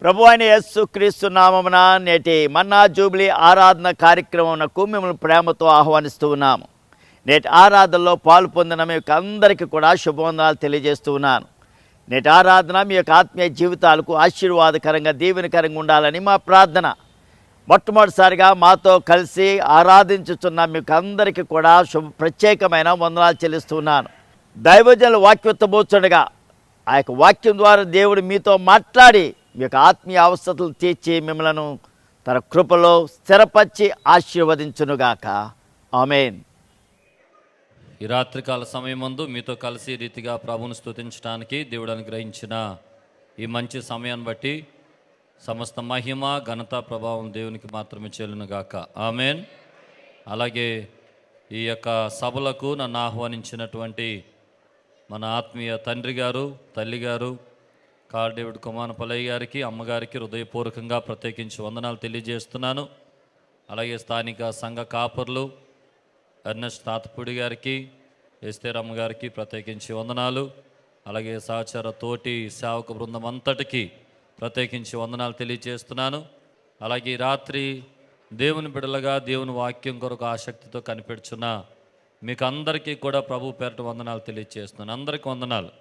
ప్రభు అయిన యేసు క్రీస్తు నామమున నేటి మన్నా జూబ్లీ ఆరాధన కార్యక్రమంకు మిమ్మల్ని ప్రేమతో ఆహ్వానిస్తూ ఉన్నాము. నేటి ఆరాధనలో పాలు పొందిన మీ యొక్క అందరికీ కూడా శుభవందనాలు తెలియజేస్తూ ఉన్నాను. నేటి ఆరాధన మీ యొక్క ఆత్మీయ జీవితాలకు ఆశీర్వాదకరంగా దీవెనకరంగా ఉండాలని మా ప్రార్థన. మొట్టమొదటిసారిగా మాతో కలిసి ఆరాధించుతున్న మీకు అందరికీ కూడా ప్రత్యేకమైన వందనాలు చెల్లిస్తున్నాను. దైవజనులు వాక్యత్తబోచుండగా ఆ యొక్క వాక్యం ద్వారా దేవుడు మీతో మాట్లాడి మీ యొక్క ఆత్మీయ అవసరతలు తీర్చి మిమ్మలను తన కృపలో స్థిరపరిచి ఆశీర్వదించునుగాక. ఆమేన్. ఈ రాత్రికాల సమయమందు మీతో కలిసి రీతిగా ప్రభువును స్తుతించడానికి దేవుడు అనుగ్రహించిన ఈ మంచి సమయాన్ని బట్టి సమస్త మహిమ ఘనత ప్రభావం దేవునికి మాత్రమే చెల్లునుగాక. ఆమేన్. అలాగే ఈ యొక్క సభలకు నన్ను ఆహ్వానించినటువంటి మన ఆత్మీయ తండ్రి గారు, తల్లి గారు కార్ డేవిడ్ కుమానపల్లయ్య గారికి, అమ్మగారికి హృదయపూర్వకంగా ప్రత్యేకించి వందనాలు తెలియజేస్తున్నాను. అలాగే స్థానిక సంఘ కాపర్లు ఎర్నెస్ట్ తాతపూడి గారికి, ఎస్తేరమ్మ గారికి ప్రత్యేకించి వందనాలు. అలాగే సహచర తోటి సేవక బృందం అంతటికి ప్రత్యేకించి వందనాలు తెలియజేస్తున్నాను. అలాగే రాత్రి దేవుని బిడలగా దేవుని వాక్యం కొరకు ఆసక్తితో కనిపెడుచున్న మీకు అందరికీ కూడా ప్రభు పేరిట వందనాలు తెలియజేస్తున్నాను. అందరికీ వందనాలు.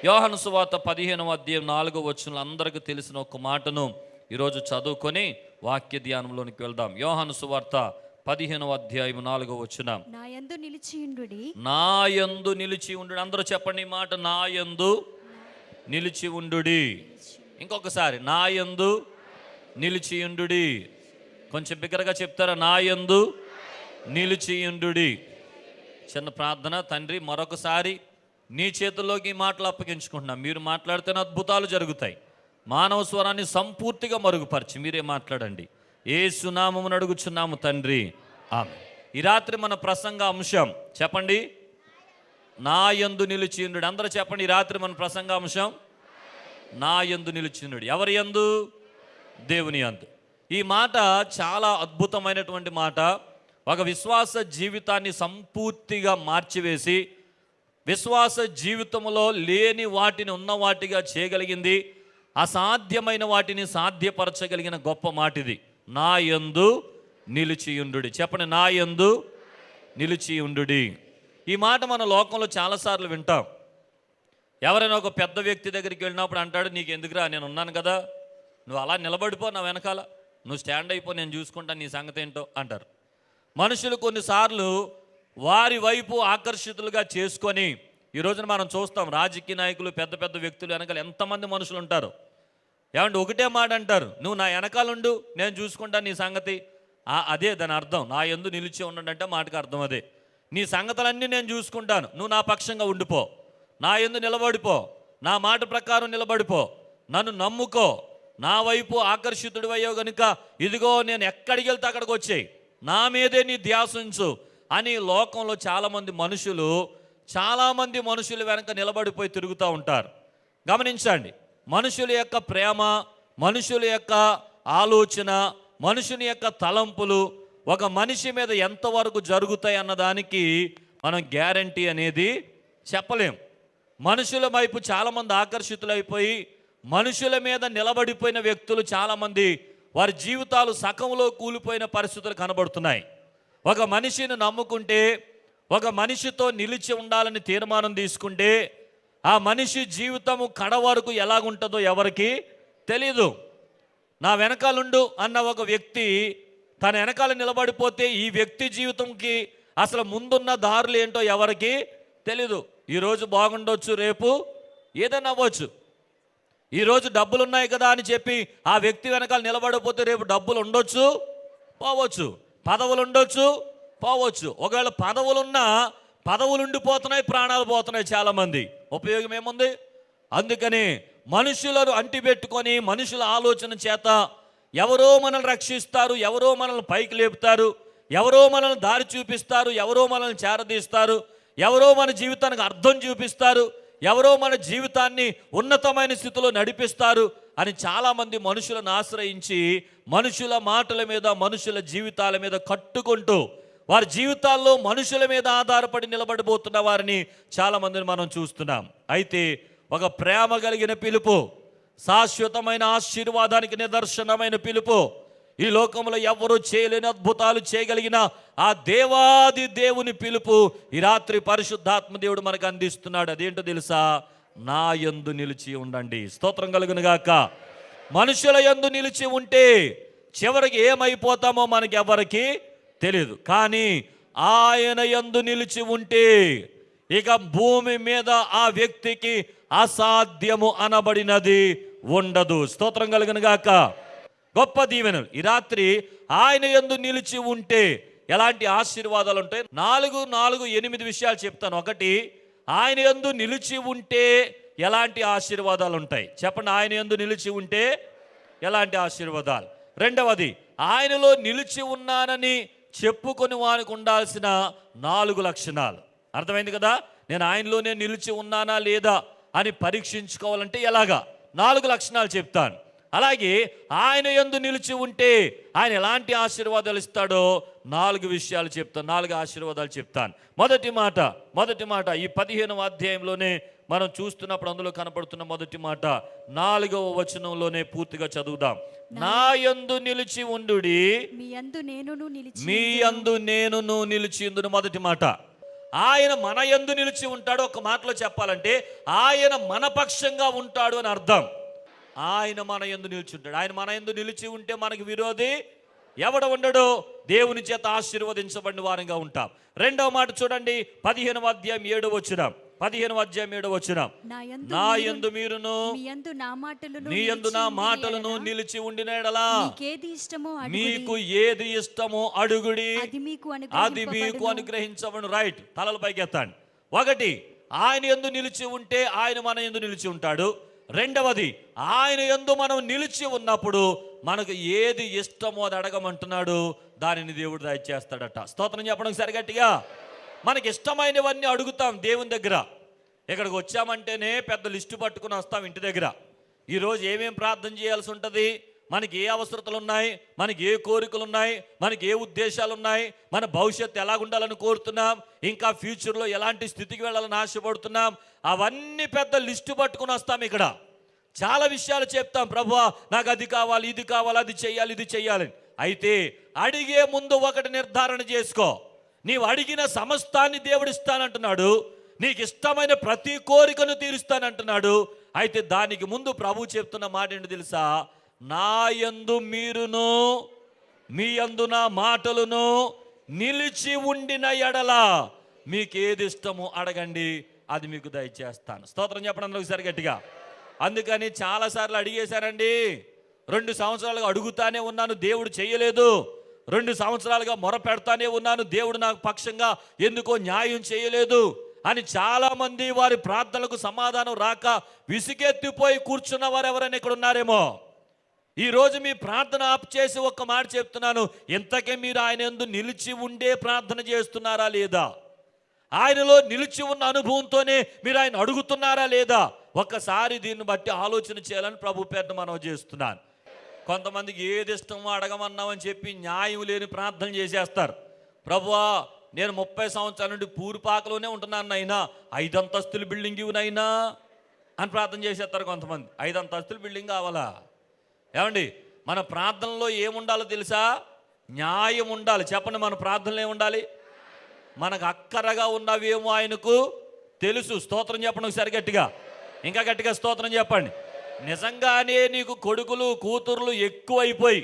యోహాను సువార్త 15వ అధ్యాయం 4వ వచనంలో అందరికీ తెలిసిన ఒక మాటను ఈరోజు చదువుకొని వాక్య ధ్యానంలోనికి వెళ్దాం. యోహాను సువార్త 15వ అధ్యాయం 4వ వచనం. నా యందు నిలిచియుండుడి. నా యందు నిలిచి ఉండు. అందరూ చెప్పండి ఈ మాట, నా యందు నిలిచి ఉండుడి. ఇంకొకసారి, నా యందు నిలిచియుండుడి. కొంచెం బిగ్గరగా చెప్తారా? నా యందు నిలిచియుండుడి. చిన్న ప్రార్థన. తండ్రి, మరొకసారి నీ చేతుల్లోకి ఈ మాటలు అప్పగించుకుంటున్నాం. మీరు మాట్లాడితేనే అద్భుతాలు జరుగుతాయి. మానవ స్వరాన్ని సంపూర్తిగా మరుగుపరిచి మీరే మాట్లాడండి. యేసు నామమున అడుగుచున్నాము తండ్రి, ఆమేన్. ఈ రాత్రి మన ప్రసంగ అంశం చెప్పండి, నా యందు నిలిచియుండుడి. అందరూ చెప్పండి, ఈ రాత్రి మన ప్రసంగ అంశం నా యందు నిలిచియుండుడి. ఎవరి యందు? దేవుని యందు. ఈ మాట చాలా అద్భుతమైనటువంటి మాట. ఒక విశ్వాస జీవితాన్ని సంపూర్తిగా మార్చివేసి విశ్వాస జీవితంలో లేని వాటిని ఉన్న వాటిగా చేయగలిగింది. అసాధ్యమైన వాటిని సాధ్యపరచగలిగిన గొప్ప మాట ఇది. నా యందు నిలిచియుండుడి. చెప్పండి, నా యందు నిలిచియుండుడి. ఈ మాట మన లోకంలో చాలాసార్లు వింటాం. ఎవరైనా ఒక పెద్ద వ్యక్తి దగ్గరికి వెళ్ళినప్పుడు అంటాడు, నీకు ఎందుకురా, నేను ఉన్నాను కదా, నువ్వు అలా నిలబడిపో నా వెనకాల, నువ్వు స్టాండ్ అయిపో, నేను చూసుకుంటాను నీ సంగతి ఏంటో అంటారు. మనుషులు కొన్నిసార్లు వారి వైపు ఆకర్షితులుగా చేసుకొని, ఈ రోజున మనం చూస్తాం రాజకీయ నాయకులు, పెద్ద పెద్ద వ్యక్తులు వెనకాల ఎంతమంది మనుషులు ఉంటారు. ఏమంటే ఒకటే మాట అంటారు, నువ్వు నా వెనకాలండు, నేను చూసుకుంటాను నీ సంగతి. అదే దాని అర్థం. నా యందు నిలిచి ఉండంటే మాటకు అర్థం అదే. నీ సంగతులన్నీ నేను చూసుకుంటాను, నువ్వు నా పక్షంగా ఉండిపో, నా యందు నిలబడిపో, నా మాట ప్రకారం నిలబడిపో, నన్ను నమ్ముకో, నా వైపు ఆకర్షితుడు అయ్యో గనుక ఇదిగో నేను ఎక్కడికి వెళ్తే అక్కడికి వచ్చేయి, నా మీదే నీ ధ్యాస ఉంచు అని లోకంలో చాలామంది మనుషులు వెనక నిలబడిపోయి తిరుగుతూ ఉంటారు. గమనించండి, మనుషుల యొక్క ప్రేమ, మనుషుల యొక్క ఆలోచన, మనుషుని యొక్క తలంపులు ఒక మనిషి మీద ఎంతవరకు జరుగుతాయి అన్నదానికి మనం గ్యారంటీ అనేది చెప్పలేం. మనుషుల వైపు చాలామంది ఆకర్షితులైపోయి మనుషుల మీద నిలబడిపోయిన వ్యక్తులు చాలామంది వారి జీవితాలు సగంలో కూలిపోయిన పరిస్థితులు కనబడుతున్నాయి. ఒక మనిషిని నమ్ముకుంటే, ఒక మనిషితో నిలిచి ఉండాలని తీర్మానం తీసుకుంటే ఆ మనిషి జీవితము కడ వరకు ఎలాగుంటుందో ఎవరికి తెలీదు. నా వెనకాలండు అన్న ఒక వ్యక్తి తన వెనకాల నిలబడిపోతే ఈ వ్యక్తి జీవితంకి అసలు ముందున్న దారులు ఏంటో ఎవరికి తెలీదు. ఈరోజు బాగుండొచ్చు, రేపు ఏదైనా అవ్వచ్చు. ఈరోజు డబ్బులు ఉన్నాయి కదా అని చెప్పి ఆ వ్యక్తి వెనకాల నిలబడిపోతే రేపు డబ్బులు ఉండొచ్చు, పోవచ్చు. పదవులు ఉండొచ్చు, పోవచ్చు. ఒకవేళ పదవులున్నా పదవులు ఉండిపోతున్నాయి, ప్రాణాలు పోతున్నాయి చాలామంది. ఉపయోగం ఏముంది? అందుకని మనుషులను అంటిపెట్టుకొని మనుషుల ఆలోచన చేత ఎవరో మనల్ని రక్షిస్తారు, ఎవరో మనల్ని పైకి లేపుతారు, ఎవరో మనల్ని దారి చూపిస్తారు, ఎవరో మనల్ని చేరదీస్తారు, ఎవరో మన జీవితానికి అర్థం చూపిస్తారు, ఎవరో మన జీవితాన్ని ఉన్నతమైన స్థితిలో నడిపిస్తారు అని చాలామంది మనుషులను ఆశ్రయించి మనుషుల మాటల మీద, మనుషుల జీవితాల మీద కట్టుకుంటూ వారి జీవితాల్లో మనుషుల మీద ఆధారపడి నిలబడిపోతున్న వారిని చాలామందిని మనం చూస్తున్నాం. అయితే ఒక ప్రేమ కలిగిన పిలుపు, శాశ్వతమైన ఆశీర్వాదానికి నిదర్శనమైన పిలుపు. ఈ లోకంలో ఎవరు చేయలేని అద్భుతాలు చేయగలిగిన ఆ దేవాది దేవుని పిలుపు ఈ రాత్రి పరిశుద్ధాత్మ దేవుడు మనకు అందిస్తున్నాడు. అదేంటో తెలుసా? నా యందు నిలిచి ఉండండి. స్తోత్రం కలుగును గాక. మనుషుల యందు నిలిచి ఉంటే చివరికి ఏమైపోతామో మనకి ఎవరికి తెలియదు. కానీ ఆయన యందు నిలిచి ఉంటే ఇక భూమి మీద ఆ వ్యక్తికి అసాధ్యము అనబడినది ఉండదు. స్తోత్రం కలుగును గాక. గొప్ప దీవెనలు ఈ రాత్రి ఆయన యందు నిలిచి ఉంటే ఎలాంటి ఆశీర్వాదాలు ఉంటాయి? 8 విషయాలు చెప్తాను. ఒకటి, ఆయన యందు నిలిచి ఉంటే ఎలాంటి ఆశీర్వాదాలు ఉంటాయి చెప్పండి. ఆయన యందు నిలిచి ఉంటే ఎలాంటి ఆశీర్వాదాలు. రెండవది, ఆయనలో నిలిచి ఉన్నానని చెప్పుకొని వానికి ఉండాల్సిన 4 లక్షణాలు. అర్థమైంది కదా? నేను ఆయనలోనే నిలిచి ఉన్నానా లేదా అని పరీక్షించుకోవాలంటే ఎలాగా? 4 లక్షణాలు చెప్తాను. అలాగే ఆయన యందు నిలిచి ఉంటే ఆయన ఎలాంటి ఆశీర్వాదాలు ఇస్తాడో 4 విషయాలు చెప్తాను. 4 ఆశీర్వాదాలు చెప్తాను. మొదటి మాట ఈ 15వ అధ్యాయంలోనే మనం చూస్తున్నప్పుడు అందులో కనపడుతున్న మొదటి మాట 4వ వచనంలోనే పూర్తిగా చదువుదాం. నా యందు నిలిచి ఉండుడి, మీ యందు నేనును నిలిచి ఉందును. మొదటి మాట, ఆయన మన యందు నిలిచి ఉంటాడు. ఒక మాటలో చెప్పాలంటే ఆయన మన పక్షంగా ఉంటాడు అని అర్థం. ఆయన మన యందు నిలిచి ఉంటాడు. ఆయన మన యందు నిలిచి ఉంటే మనకి విరోధి ఎవడ ఉండడు. దేవుని చేత ఆశీర్వదించబడిన వారంగా ఉంటాం. రెండవ మాట చూడండి, 15వ అధ్యాయం 7వ వచనం. నా యందు మీరును నీ యందు నా మాటలను నిలిచి ఉండిన యెడల మీకు ఏది ఇష్టమో అడుగుడి, అది మీకు అనుగ్రహించబడును. రైట్, తలల పైకి ఎత్తండి. ఒకటి, ఆయన యందు నిలిచి ఉంటే ఆయన మన యందు నిలిచి ఉంటాడు. రెండవది, ఆయన యందు మనం నిలిచి ఉన్నప్పుడు మనకు ఏది ఇష్టమో అది అడగమంటున్నాడు, దానిని దేవుడు దయచేస్తాడట. స్తోత్రం చెప్పడం సరిగట్టిగా. మనకి ఇష్టమైనవన్నీ అడుగుతాం దేవుని దగ్గర. ఇక్కడికి వచ్చామంటేనే పెద్ద లిస్టు పట్టుకుని వస్తాం ఇంటి దగ్గర. ఈరోజు ఏమేం ప్రార్థన చేయాల్సి ఉంటుంది, మనకి ఏ అవసరతలు ఉన్నాయి, మనకి ఏ కోరికలు ఉన్నాయి, మనకి ఏ ఉద్దేశాలు ఉన్నాయి, మన భవిష్యత్తు ఎలాగుండాలని కోరుతున్నాం, ఇంకా ఫ్యూచర్లో ఎలాంటి స్థితికి వెళ్ళాలని ఆశపడుతున్నాం, అవన్నీ పెద్ద లిస్టు పట్టుకుని వస్తాం. ఇక్కడ చాలా విషయాలు చెప్తాం. ప్రభువా నాకు అది కావాలి, ఇది కావాలి, అది చెయ్యాలి, ఇది చెయ్యాలి. అయితే అడిగే ముందు ఒకటి నిర్ధారణ చేసుకో. నీవు అడిగిన సమస్తాన్ని దేవుడు ఇస్తానంటున్నాడు. నీకు ఇష్టమైన ప్రతి కోరికను తీరుస్తానంటున్నాడు. అయితే దానికి ముందు ప్రభు చెప్తున్న మాట ఏంటి తెలుసా? నా యందు మీరును మీ యందు నా మాటలను నిలిచి ఉండిన యెడల మీకు ఏది ఇష్టమో అడగండి, అది మీకు దయచేస్తాను. స్తోత్రం చెప్పడం ఒకసారి గట్టిగా. అందుకని చాలాసార్లు అడిగేశారండి. 2 సంవత్సరాలుగా అడుగుతానే ఉన్నాను, దేవుడు చేయలేదు. 2 సంవత్సరాలుగా మొర పెడతానే ఉన్నాను, దేవుడు నాకు పక్షంగా ఎందుకో న్యాయం చేయలేదు అని చాలామంది వారి ప్రార్థనలకు సమాధానం రాక విసిగెత్తిపోయి కూర్చున్న వారు ఎవరైనా ఇక్కడ ఉన్నారేమో. ఈరోజు మీ ప్రార్థన ఆప్ చేసి ఒక్క మాట చెప్తున్నాను, ఇంతకే మీరు ఆయన యందు నిలిచి ఉండే ప్రార్థన చేస్తున్నారా లేదా? ఆయనలో నిలిచి ఉన్న అనుభవంతోనే మీరు ఆయన అడుగుతున్నారా లేదా? ఒక్కసారి దీన్ని బట్టి ఆలోచన చేయాలని ప్రభు పేరున మనం చేస్తున్నాను. కొంతమందికి ఏది ఇష్టమో అడగమన్నామని చెప్పి న్యాయం లేని ప్రార్థన చేసేస్తారు. ప్రభువా నేను 30 సంవత్సరాల నుండి పూర్పాకలోనే ఉంటున్నాను నైనా, 5 అంతస్తుల బిల్డింగ్ ఇవ్వనైనా అని ప్రార్థన చేసేస్తారు కొంతమంది. 5 అంతస్తుల బిల్డింగ్ కావాలా? ఏమండి, మన ప్రార్థనలో ఏముండాలో తెలుసా? న్యాయం ఉండాలి. చెప్పండి, మన ప్రార్థనలో ఏముండాలి? మనకు అక్కరగా ఉన్నవేమో ఆయనకు తెలుసు. స్తోత్రం చెప్పండి ఒకసారి గట్టిగా, ఇంకా గట్టిగా స్తోత్రం చెప్పండి. నిజంగానే నీకు కొడుకులు కూతుర్లు ఎక్కువైపోయి,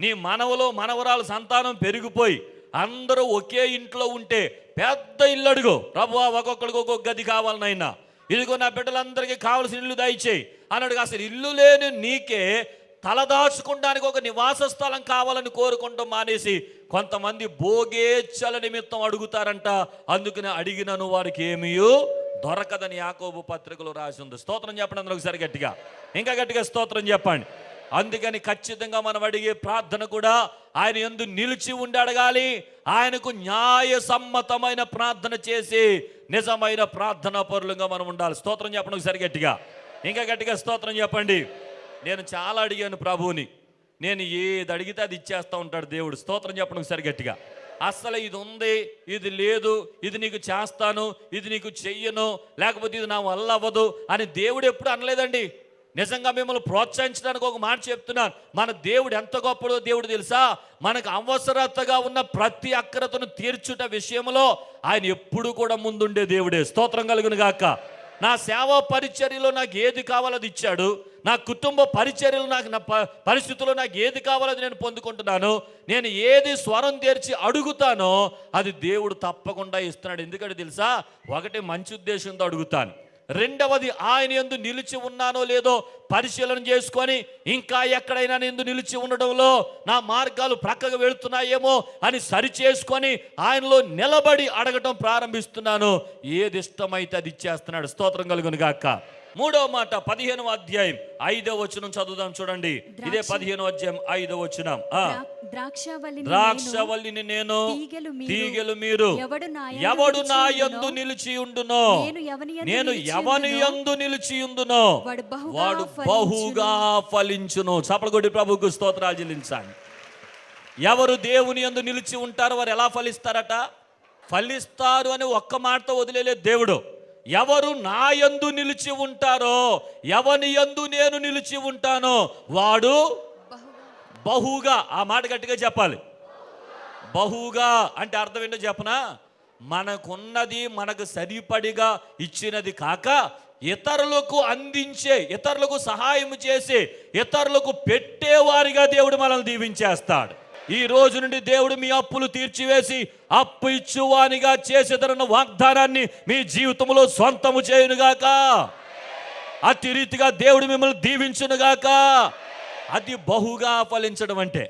నీ మనవలు మనవరాలు సంతానం పెరిగిపోయి అందరూ ఒకే ఇంట్లో ఉంటే పెద్ద ఇల్లు అడుగు. ప్రభువా ఒక్కొక్కడికి ఒక్కొక్క గది కావాలనైనా, ఇదిగో నా బిడ్డలందరికీ కావాల్సిన ఇల్లు దయచేయి అన్నాడు. అసలు ఇల్లు లేని నీకే తలదాచుకోవడానికి ఒక నివాస స్థలం కావాలని కోరుకుంటూ మానేసి కొంతమంది భోగేచ్ఛల నిమిత్తం అడుగుతారంట. అందుకని అడిగినను వారికి ఏమీ దొరకదని యాకోబు పత్రికలో రాసి ఉంది. స్తోత్రం చెప్పండి అందరూ ఒకసారి గట్టిగా, ఇంకా గట్టిగా స్తోత్రం చెప్పండి. అందుకని ఖచ్చితంగా మనం అడిగే ప్రార్థన కూడా ఆయన యందు నిలిచి ఉండి అడగాలి. ఆయనకు న్యాయ సమ్మతమైన ప్రార్థన చేసి నిజమైన ప్రార్థనా పరులుగా మనం ఉండాలి. స్తోత్రం చెప్పండి ఒకసారి గట్టిగా, ఇంకా గట్టిగా స్తోత్రం చెప్పండి. నేను చాలా అడిగాను ప్రభువుని, నేను ఏది అడిగితే అది ఇచ్చేస్తూ ఉంటాడు దేవుడు. స్తోత్రం చెప్పండి ఒకసారి గట్టిగా. అస్సలు ఇది ఉంది, ఇది లేదు, ఇది నీకు చేస్తాను, ఇది నీకు చెయ్యను, లేకపోతే ఇది నా వల్ల అవ్వదు అని దేవుడు ఎప్పుడు అనలేదండి. నిజంగా మిమ్మల్ని ప్రోత్సహించడానికి ఒక మాట చెప్తున్నాను. మన దేవుడు ఎంత గొప్పడో దేవుడు తెలుసా? మనకు అవసరతగా ఉన్న ప్రతి అక్కరతను తీర్చుట విషయంలో ఆయన ఎప్పుడు కూడా ముందుండే దేవుడే. స్తోత్రం కలుగును గాక. నా సేవా పరిచర్యలో నాకు ఏది కావాలో అది ఇచ్చాడు. నా కుటుంబ పరిచర్యలు నాకు నా పరిస్థితుల్లో నాకు ఏది కావాలో అది నేను పొందుకుంటున్నాను. నేను ఏది స్వరం తెరిచి అడుగుతానో అది దేవుడు తప్పకుండా ఇస్తున్నాడు. ఎందుకంటే తెలుసా? ఒకటి, మంచి ఉద్దేశంతో అడుగుతాను. రెండవది, ఆయన యందు నిలిచి ఉన్నానో లేదో పరిశీలన చేసుకొని, ఇంకా ఎక్కడైనా నేను నిలిచి ఉండడంలో నా మార్గాలు ప్రక్కకు వెళుతున్నాయేమో అని సరిచేసుకొని ఆయనలో నిలబడి అడగటం ప్రారంభిస్తున్నాను. ఏది ఇష్టమైతే అది ఇచ్చేస్తున్నాడు. స్తోత్రం కలుగును గాక. మూడవ మాట 15వ అధ్యాయం 5వ వచనం చదువుదాం చూడండి. ఇదే 15వ అధ్యాయం 5వ వచనం. ద్రాక్షవల్లిని నేను, తీగెలు మీరు. ఎవడు నా యందు నిలిచి ఉండునో, నేను ఎవని యందు నిలిచి ఉండునో వాడు బహుగా ఫలించును. చప్పలు కొట్టి ప్రభువుకు స్తోత్రాలు చెల్లించాలి. ఎవరు దేవుని యందు నిలిచి ఉంటారో వారు ఎలా ఫలిస్తారట? ఫలిస్తారు అని ఒక్క మాటతో వదిలేలేదు దేవుడు. ఎవరు నా యందు నిలిచి ఉంటారో, ఎవని యందు నేను నిలిచి ఉంటానో వాడు బహుగా. ఆ మాట గట్టిగా చెప్పాలి. బహుగా అంటే అర్థం ఏంటో చెప్పనా? మనకున్నది మనకు సరిపడిగా ఇచ్చినది కాక ఇతరులకు అందించే, ఇతరులకు సహాయం చేసే, ఇతరులకు పెట్టేవారిగా దేవుడు మనల్ని దీవించేస్తాడు. ఈ రోజు నుండి దేవుడు మీ అప్పులు తీర్చివేసి అప్పు ఇచ్చువానిగా చేసేదన్న వాగ్దానాన్ని మీ జీవితంలో సొంతము చేయునుగాక. అతి రీతిగా దేవుడు మిమ్మల్ని దీవించునుగాక. అది బహుగా ఫలించడం అంటే.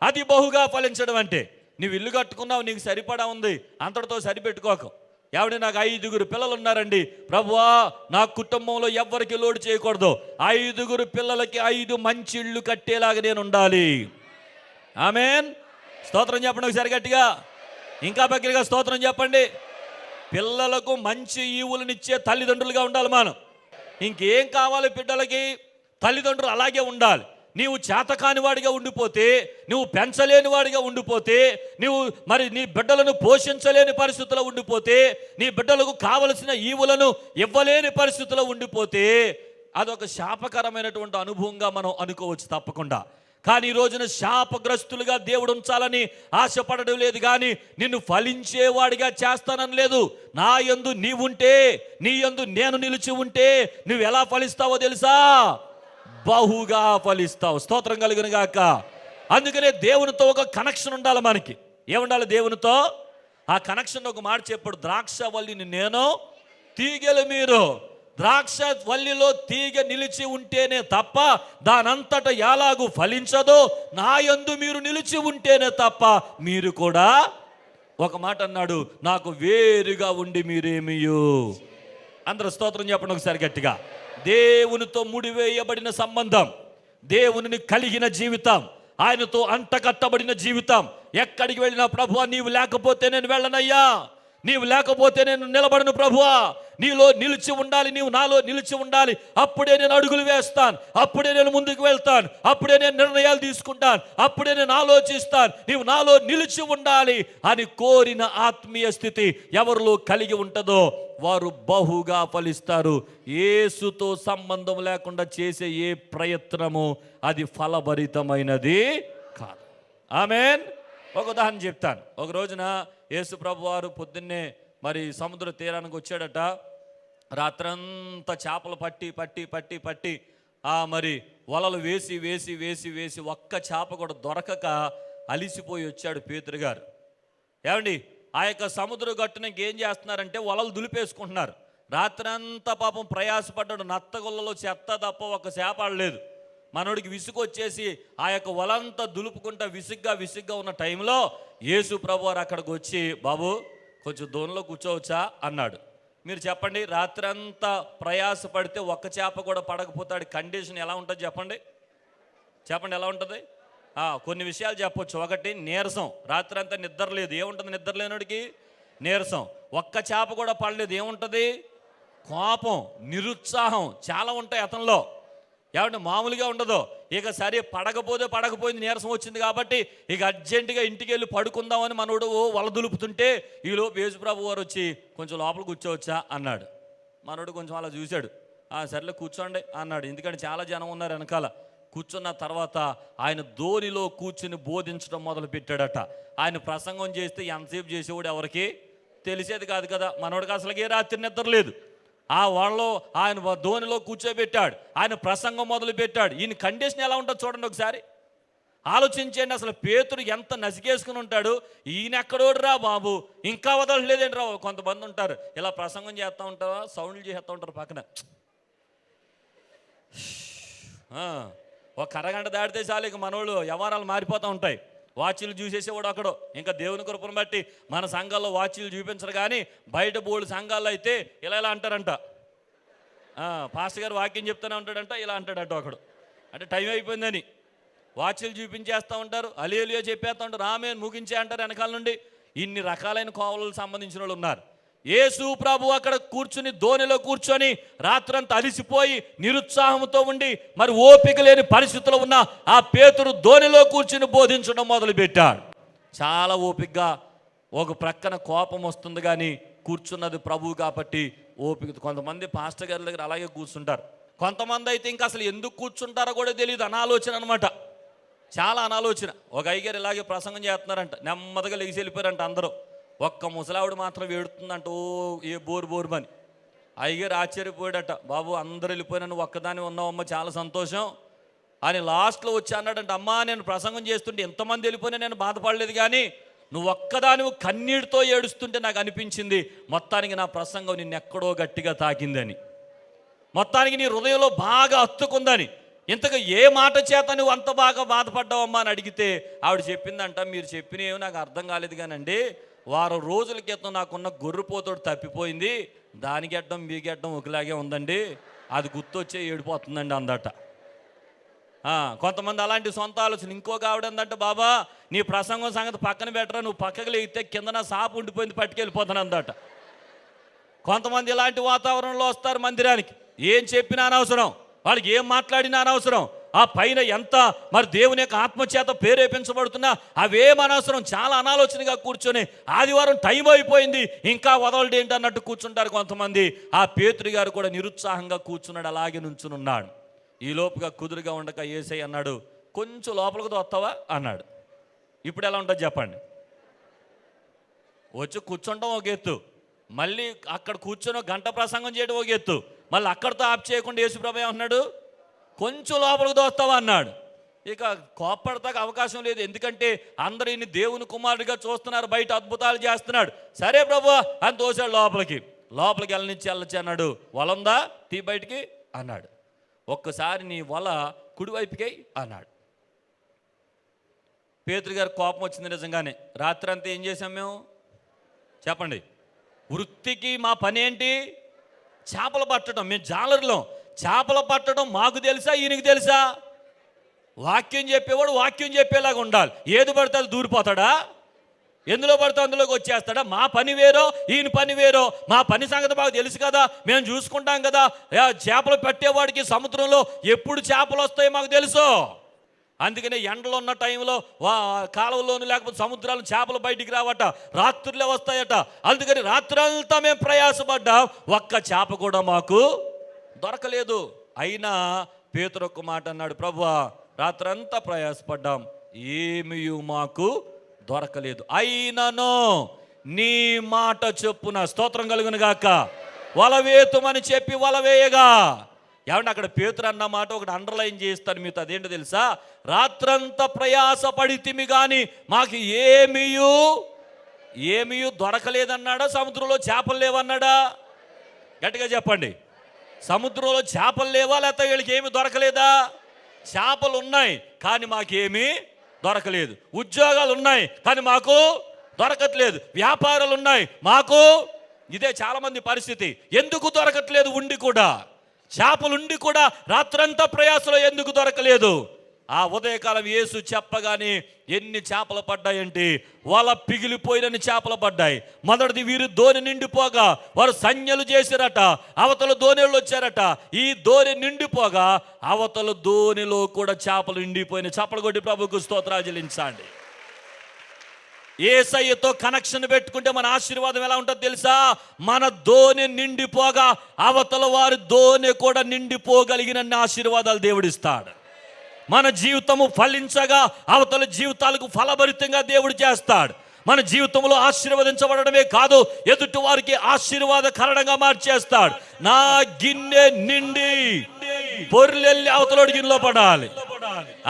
అది బహుగా ఫలించడం అంటే నువ్వు ఇల్లు కట్టుకున్నావు, నీకు సరిపడా ఉంది, అంతటితో సరిపెట్టుకోకు. ఎవడి నాకు 5 పిల్లలు ఉన్నారండి ప్రభువా, నా కుటుంబంలో ఎవ్వరికి లోటు చేయకూడదు, 5 పిల్లలకి 5 మంచి ఇళ్ళు కట్టేలాగా నేను ఉండాలి. ఆమేన్. స్తోత్రం చెప్పండి ఒకసారి గట్టిగా, ఇంకా బగ్గిగా స్తోత్రం చెప్పండి. పిల్లలకు మంచి ఈవులనిచ్చే తల్లిదండ్రులుగా ఉండాలి మనం. ఇంకేం కావాలి బిడ్డలకి? తల్లిదండ్రులు అలాగే ఉండాలి. నీవు చేతకాని వాడిగా ఉండిపోతే, నువ్వు పెంచలేని వాడిగా ఉండిపోతే, నువ్వు మరి నీ బిడ్డలను పోషించలేని పరిస్థితుల్లో ఉండిపోతే, నీ బిడ్డలకు కావలసిన ఈవులను ఇవ్వలేని పరిస్థితుల్లో ఉండిపోతే అదొక శాపకరమైనటువంటి అనుభవంగా మనం అనుకోవచ్చు తప్పకుండా. కానీ ఈ రోజున శాపగ్రస్తులుగా దేవుడు ఉంచాలని ఆశపడడం లేదు, కానీ నిన్ను ఫలించేవాడిగా చేస్తానని లేదు. నా యందు నీవుంటే, నీ యందు నేను నిలిచి ఉంటే నువ్వు ఎలా ఫలిస్తావో తెలుసా? బహుగా ఫలిస్తావు. స్తోత్రం కలుగును గాక. అందుకనే దేవునితో ఒక కనెక్షన్ ఉండాలి మనకి. ఏముండాలి దేవునితో? ఆ కనెక్షన్ ఒక మాట చెప్పాడు, ద్రాక్షవల్లిని నేను, తీగెలు మీరు. ద్రాక్ష వల్లిలో తీగ నిలిచి ఉంటేనే తప్ప దానంతట ఎలాగూ ఫలించదో, నా యందు మీరు నిలిచి ఉంటేనే తప్ప మీరు కూడా. ఒక మాట అన్నాడు, నాకు వేరుగా ఉండి మీరేమియు. అందరూ స్తోత్రం చెప్పండి ఒకసారి గట్టిగా. దేవునితో ముడివేయబడిన సంబంధం, దేవునిని కలిగిన జీవితం, ఆయనతో అంటకట్టబడిన జీవితం. ఎక్కడికి వెళ్ళినా ప్రభువా నీవు లేకపోతే నేను వెళ్ళనయ్యా, నీవు లేకపోతే నేను నిలబడను ప్రభువా, నీలో నిలిచి ఉండాలి, నీవు నాలో నిలిచి ఉండాలి, అప్పుడే నేను అడుగులు వేస్తాను, అప్పుడే నేను ముందుకు వెళ్తాను, అప్పుడే నేను నిర్ణయాలు తీసుకుంటాను, అప్పుడే నేను ఆలోచిస్తాను, నీవు నాలో నిలిచి ఉండాలి అని కోరిన ఆత్మీయ స్థితి ఎవరిలో కలిగి ఉంటుందో వారు బహుగా ఫలిస్తారు. యేసుతో సంబంధం లేకుండా చేసే ఏ ప్రయత్నము అది ఫలభరితమైనది కాదు. ఆమేన్. ఒక ఉదాహరణ చెప్తాను. ఒక రోజున యేసు ప్రభు వారు పొద్దున్నే మరి సముద్ర తీరానికి వచ్చాడట. రాత్రంతా చేపలు పట్టి పట్టి పట్టి పట్టి మరి వలలు వేసి వేసి వేసి వేసి ఒక్క చేప కూడా దొరకక అలిసిపోయి వచ్చాడు పేతురు గారు. ఏమండి, ఆ యొక్క సముద్ర గట్టున ఏం చేస్తున్నారంటే వలలు దులిపేసుకుంటున్నారు. రాత్రంతా పాపం ప్రయాసపడ్డాడు. నత్తగొల్లలో చెత్త తప్ప ఒక చేప ఆడలేదు. మనోడికి విసుగు వచ్చేసి ఆ యొక్క వలంతా దులుపుకుంటా విసుగ్గా ఉన్న టైంలో యేసు ప్రభు వారు అక్కడికి వచ్చి, బాబు కొంచెం దూరంలో కూర్చోవచ్చా అన్నాడు. మీరు చెప్పండి, రాత్రంతా ప్రయాసపడితే ఒక్క చేప కూడా పడకపోతాడు కండిషన్ ఎలా ఉంటుంది చెప్పండి? చెప్పండి ఎలా ఉంటుంది? కొన్ని విషయాలు చెప్పొచ్చు. ఒకటి, నీరసం. రాత్రంతా నిద్ర లేదు. ఏముంటుంది నిద్ర లేనోడికి? నీరసం. ఒక్క చేప కూడా పడలేదు. ఏముంటుంది? కోపం, నిరుత్సాహం చాలా ఉంటాయి అతనిలో. ఏమంటే మామూలుగా ఉండదు. ఇక సరే పడకపోయింది, నీరసం వచ్చింది కాబట్టి ఇక అర్జెంటుగా ఇంటికి వెళ్ళి పడుకుందామని మనోడు వల దులుపుతుంటే ఈలోపు యేసు ప్రభు వారు వచ్చి కొంచెం లోపల కూర్చోవచ్చా అన్నాడు. మనోడు కొంచెం అలా చూశాడు. సర్లే కూర్చోండి అన్నాడు. ఎందుకంటే చాలా జనం ఉన్నారు వెనకాల. కూర్చున్న తర్వాత ఆయన ధోనిలో కూర్చుని బోధించడం మొదలు పెట్టాడట. ఆయన ప్రసంగం చేస్తే ఎంతసేపు చేసేవాడు ఎవరికి తెలిసేది కాదు కదా. మనోడికి అసలుకి ఏ రాత్రి నిద్ర లేదు. వాళ్ళు ఆయన ధోనిలో కూర్చోబెట్టాడు, ఆయన ప్రసంగం మొదలు పెట్టాడు. ఈయన కండిషన్ ఎలా ఉంటుందో చూడండి ఒకసారి, ఆలోచించండి. అసలు పేతురు ఎంత నసిగేసుకుని ఉంటాడు. ఈయన ఎక్కడోడురా బాబు, ఇంకా వదలలేదండి రా. కొంతమంది ఉంటారు ఇలా ప్రసంగం చేస్తూ ఉంటారా, సౌండ్లు చేస్తూ ఉంటారు పక్కన. ఒక అరగంట దాటితే చాలు ఇక మనోళ్ళు వ్యవహారాలు మారిపోతూ ఉంటాయి. వాచీలు చూసేసేవాడు అక్కడో. ఇంకా దేవుని కృపను బట్టి మన సంఘాల్లో వాచీలు చూపించరు, కానీ బయట బోర్డు సంఘాల్లో అయితే ఇలా అంటారంట. పాస్టర్ గారు వాక్యం చెప్తూనే ఉంటాడంట, ఇలా అంటాడంట ఒకడు. అంటే టైం అయిపోయిందని వాచీలు చూపించేస్తూ ఉంటారు, అలియలియో చెప్పేస్తూ ఉంటారు, ఆమెను ముగించే అంటారు వెనకాల నుండి. ఇన్ని రకాలైన కోవలకు సంబంధించిన వాళ్ళు ఉన్నారు. యేసు ప్రభు అక్కడ కూర్చుని ధోనిలో కూర్చొని రాత్రంతా అలిసిపోయి నిరుత్సాహంతో ఉండి మరి ఓపిక లేని పరిస్థితుల్లో ఉన్న ఆ పేతురు ధోనిలో కూర్చుని బోధించడం మొదలుపెట్టాడు. చాలా ఓపికగా, ఒక ప్రక్కన కోపం వస్తుంది కానీ కూర్చున్నది ప్రభువు కాబట్టి ఓపిక. కొంతమంది పాస్టర్ గారి దగ్గర అలాగే కూర్చుంటారు. కొంతమంది అయితే ఇంకా అసలు ఎందుకు కూర్చుంటారో కూడా తెలియదు, అనాలోచన అనమాట, చాలా అనాలోచన. ఒక అయ్యగారు ఇలాగే ప్రసంగం చేస్తున్నారంట, నెమ్మదిగా లెగిసి వెళ్ళిపోయారంట అందరూ. ఒక్క ముసలావిడ మాత్రం వేడుతుందంట, ఓ ఏ బోరు అని. అయ్యగారు ఆశ్చర్యపోయాడట, బాబు అందరూ వెళ్ళిపోయినా నువ్వు ఒక్కదాని ఉన్నావమ్మ, చాలా సంతోషం అని లాస్ట్లో వచ్చి అన్నాడంట, అమ్మా నేను ప్రసంగం చేస్తుంటే ఎంతమంది వెళ్ళిపోయినా నేను బాధపడలేదు, కానీ నువ్వు ఒక్కదాని కన్నీటితో ఏడుస్తుంటే నాకు అనిపించింది మొత్తానికి నా ప్రసంగం నిన్నెక్కడో గట్టిగా తాకిందని, మొత్తానికి నీ హృదయంలో బాగా హత్తుకుందని. ఇంతకు ఏ మాట చేత నువ్వు అంత బాగా బాధపడ్డావమ్మా అని అడిగితే ఆవిడ చెప్పిందంట, మీరు చెప్పినవి నాకు అర్థం కాలేదు కానండి, వారం రోజుల క్రితం నాకున్న గొర్రెపోతోడు తప్పిపోయింది, దాని గడ్డం మీ గడ్డం ఒకలాగే ఉందండి, అది గుర్తొచ్చే ఏడిపోతుందండి అందట. కొంతమంది అలాంటి సొంత ఆలోచన. ఇంకొక ఆవిడ అందంట, బాబా నీ ప్రసంగం సంగతి పక్కన పెట్టరా, నువ్వు పక్కకు లేగితే కింద నా సాపు ఉండిపోయింది పట్టుకెళ్ళిపోతాను అందట. కొంతమంది ఇలాంటి వాతావరణంలో వస్తారు మందిరానికి, ఏం చెప్పినా అనవసరం, వాళ్ళకి ఏం మాట్లాడినా అనవసరం, ఆ పైన ఎంత మరి దేవుని యొక్క ఆత్మచేత ప్రేరేపించబడుతున్నా అవేం అనవసరం, చాలా అనాలోచనగా కూర్చొని ఆదివారం టైం అయిపోయింది ఇంకా వదలడు ఏంటి అన్నట్టు కూర్చుంటారు కొంతమంది. ఆ పేతురు గారు కూడా నిరుత్సాహంగా కూర్చున్నాడు, అలాగే నుంచునున్నాడు. ఈ లోపుగా కుదురుగా ఉండక యేసయ్య అన్నాడు, కొంచెం లోపలికి వస్తావా అన్నాడు. ఇప్పుడు ఎలా ఉంటుంది చెప్పండి, వచ్చి కూర్చుంటాం ఒక ఎత్తు, మళ్ళీ అక్కడ కూర్చొని గంట ప్రసంగం చేయడం ఒక ఎత్తు, మళ్ళీ అక్కడితో ఆప్ చేయకుండా యేసుప్రభు ఏమన్నాడు, కొంచెం లోపలికి దోస్తావా అన్నాడు. ఇక కోప్పడతాక అవకాశం లేదు, ఎందుకంటే అందరూ ఈయన దేవుని కుమారుడిగా చూస్తున్నారు, బయట అద్భుతాలు చేస్తున్నాడు. సరే ప్రభు అని తోసాడు లోపలికి వెళ్ళనిచ్చి అన్నాడు, వల ఉందా తీ బయటికి అన్నాడు. ఒక్కసారి నీ వల కుడివైపుకి అన్నాడు. పేతురు గారు కోపం వచ్చింది నిజంగానే. రాత్రి అంతా ఏం చేసాం మేము చెప్పండి, వృత్తికి మా పని ఏంటి, చేపలు పట్టడం. మేము జాలర్లో చేపలు పట్టడం మాకు తెలుసా, ఈయనకి తెలుసా? వాక్యం చెప్పేవాడు వాక్యం చెప్పేలాగా ఉండాలి, ఏది పడితే అది దూరిపోతాడా, ఎందులో పడితే అందులోకి వచ్చేస్తాడా? మా పని వేరో ఈయన పని వేరో. మా పని సంగతి మాకు తెలుసు కదా, మేము చూసుకుంటాం కదా. చేపలు పట్టేవాడికి సముద్రంలో ఎప్పుడు చేపలు వస్తాయో మాకు తెలుసు. అందుకనే ఎండలో ఉన్న టైంలో కాలువలోను లేకపోతే సముద్రాలు చేపలు బయటికి రావట, రాత్రులే వస్తాయట. అందుకని రాత్రంతా మేము ప్రయాసపడ్డాం, ఒక్క చేప కూడా మాకు దొరకలేదు. అయినా పేతురు ఒక్క మాట అన్నాడు, ప్రభువా రాత్రంతా ప్రయాసపడ్డాం, ఏమీ మాకు దొరకలేదు, అయినను నీ మాట చొప్పున స్తోత్రం కలుగును గాక వలవేతుమని చెప్పి వలవేయగా. ఏమంటే అక్కడ పేతురు అన్న మాట ఒకటి అండర్లైన్ చేస్తాను మీతో, అదేంటో తెలుసా? రాత్రంతా ప్రయాసపడితిమి కానీ మాకు ఏమీ దొరకలేదన్నాడా, సముద్రంలో చేపలు లేవన్నాడా? గట్టిగా చెప్పండి, సముద్రంలో చేపలు లేవా లేకపోతే వీళ్ళకి ఏమి దొరకలేదా? చేపలు ఉన్నాయి కానీ మాకేమీ దొరకలేదు. ఉద్యోగాలు ఉన్నాయి కానీ మాకు దొరకట్లేదు. వ్యాపారాలు ఉన్నాయి మాకు, ఇదే చాలామంది పరిస్థితి. ఎందుకు దొరకట్లేదు? ఉండి కూడా, చేపలుండి కూడా రాత్రంతా ప్రయాసలో ఎందుకు దొరకలేదు? ఆ ఉదయకాలం యేసు చెప్పగానే ఎన్ని చేపలు పడ్డాయంటే వాళ్ళ పిగిలిపోయినన్ని చేపలు పడ్డాయి. మొదటిది వీరు ధోని నిండిపోగా వారు సంజ్ఞలు చేశారట, అవతల ధోనిళ్ళు వచ్చారట. ఈ ధోని నిండిపోగా అవతల ధోనిలో కూడా చేపలు నిండిపోయిన. చేపలు కొట్టి ప్రభుకు స్తోత్రాలు చెల్లించండి. యేసయ్యతో కనెక్షన్ పెట్టుకుంటే మన ఆశీర్వాదం ఎలా ఉంటుందో తెలుసా? మన దోణి నిండిపోగా అవతల వారి దోణి కూడా నిండిపోగలిగినన్ని ఆశీర్వాదాలు దేవుడిస్తాడు. మన జీవితము ఫలించగా అవతల జీవితాలకు ఫలభరితంగా దేవుడు చేస్తాడు. మన జీవితంలో ఆశీర్వదించబడమే కాదు, ఎదుటి వారికి ఆశీర్వాదకరంగా మార్చేస్తాడు. నా గిన్నె నిండి పొర్లెల్లి అవతలోడి గిన్నెలో పడాలి.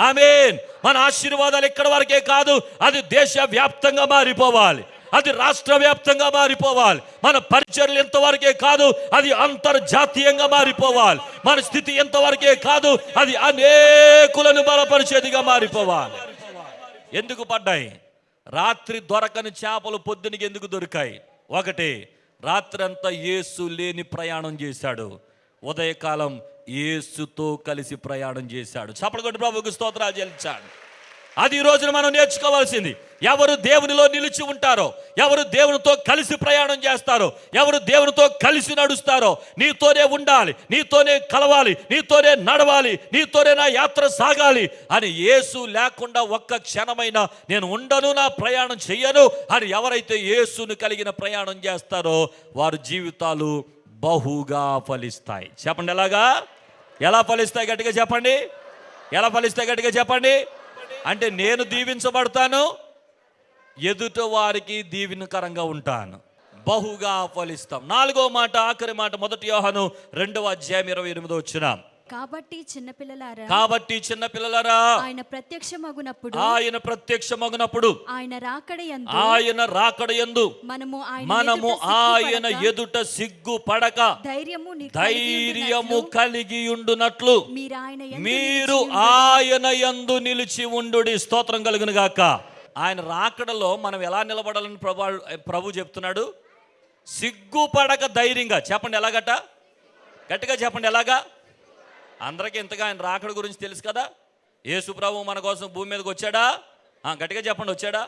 ఆమేన్. మన ఆశీర్వాదాలు ఇక్కడ వరకే కాదు, అది దేశ వ్యాప్తంగా మారిపోవాలి, అది రాష్ట్ర వ్యాప్తంగా మారిపోవాలి. మన పరిచర్లు ఎంతవరకే కాదు, అది అంతర్జాతీయంగా మారిపోవాలి. మన స్థితి ఎంతవరకే కాదు, అది అనేకులను బలపరిచేదిగా మారిపోవాలి. ఎందుకు పడ్డాయి? రాత్రి దొరకని చేపలు పొద్దునకి ఎందుకు దొరికాయి? ఒకటి, రాత్రి అంతా యేసు లేని ప్రయాణం చేశాడు, ఉదయకాలం యేసుతో కలిసి ప్రయాణం చేశాడు. చప్పట్లు కొట్టి ప్రభువుకు స్తోత్రాలు చెల్లించాడు. అది ఈ రోజున మనం నేర్చుకోవాల్సింది. ఎవరు దేవునిలో నిలిచి ఉంటారో, ఎవరు దేవునితో కలిసి ప్రయాణం చేస్తారో, ఎవరు దేవునితో కలిసి నడుస్తారో, నీతోనే ఉండాలి, నీతోనే కలవాలి, నీతోనే నడవాలి, నీతోనే నా యాత్ర సాగాలి అని యేసు లేకుండా ఒక్క క్షణమైనా నేను ఉండను, నా ప్రయాణం చెయ్యను అని ఎవరైతే యేసును కలిగిన ప్రయాణం చేస్తారో వారి జీవితాలు బహుగా ఫలిస్తాయి. చెప్పండి ఎలాగా? ఎలా ఫలిస్తాయి? గట్టిగా చెప్పండి. ఎలా ఫలిస్తాయి? గట్టిగా చెప్పండి. అంటే నేను దీవించబడతాను, ఎదుట వారికి దీవెనకరంగా ఉంటాను, బహుగా ఫలిస్తాం. 4వ మాట, ఆఖరి మాట, 1 యోహాను 2వ అధ్యాయం 28వ వచనం. కాబట్టి చిన్నపిల్లలారా ఆయన ప్రత్యక్షమగునప్పుడు ఆయన రాకడయందు మనము ఆయన ఎదుట సిగ్గుపడక ధైర్యము కలిగి ఉండునట్లు మీరు ఆయన యందు నిలిచి ఉండుడి. స్తోత్రం కలుగును గాక. ఆయన రాకడలో మనం ఎలా నిలబడాలని ప్రభు చెప్తున్నాడు? సిగ్గుపడక ధైర్యంగా. చెప్పండి ఎలాగట? గట్టిగా చెప్పండి ఎలాగా? అందరికీ ఇంతగా ఆయన రాకడ గురించి తెలుసు కదా. యేసు ప్రభు మన కోసం భూమి మీదకి వచ్చాడా? గట్టిగా చెప్పండి. వచ్చాడా?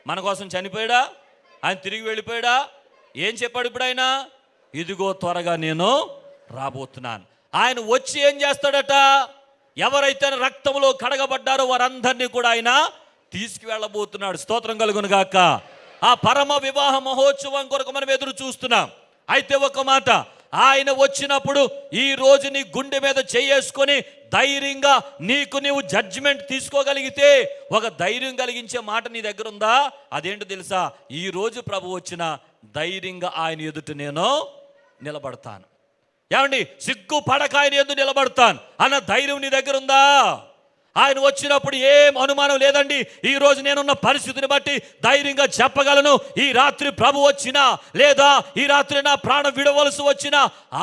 మన కోసం చనిపోయాడా? ఆయన తిరిగి వెళ్ళిపోయాడా? ఏం చెప్పాడు ఇప్పుడు ఆయన? ఇదిగో త్వరగా నేను రాబోతున్నాను. ఆయన వచ్చి ఏం చేస్తాడట? ఎవరైతే రక్తంలో కడగబడ్డారో వారందరినీ కూడా ఆయన తీసుకువెళ్ళబోతున్నాడు. స్తోత్రం కలుగును గాక. ఆ పరమ వివాహ మహోత్సవం కొరకు మనం ఎదురు చూస్తున్నాం. అయితే ఒక మాట, ఆయన వచ్చినప్పుడు ఈ రోజు నీ గుండె మీద చేసుకొని ధైర్యంగా నీవు జడ్జిమెంట్ తీసుకోగలిగితే, ఒక ధైర్యం కలిగించే మాట నీ దగ్గర ఉందా? అదేంటో తెలుసా? ఈ రోజు ప్రభు వచ్చిన ధైర్యంగా ఆయన ఎదుట నేను నిలబడతాను. ఏమండి? సిగ్గుపడక ఆయన ఎదుట నిలబడతాను అన్న ధైర్యం నీ దగ్గర ఉందా? ఆయన వచ్చినప్పుడు ఏం అనుమానం లేదండి. ఈ రోజు నేనున్న పరిస్థితిని బట్టి ధైర్యంగా చెప్పగలను, ఈ రాత్రి ప్రభు వచ్చినా లేదా ఈ రాత్రి నా ప్రాణం విడవలసి వచ్చినా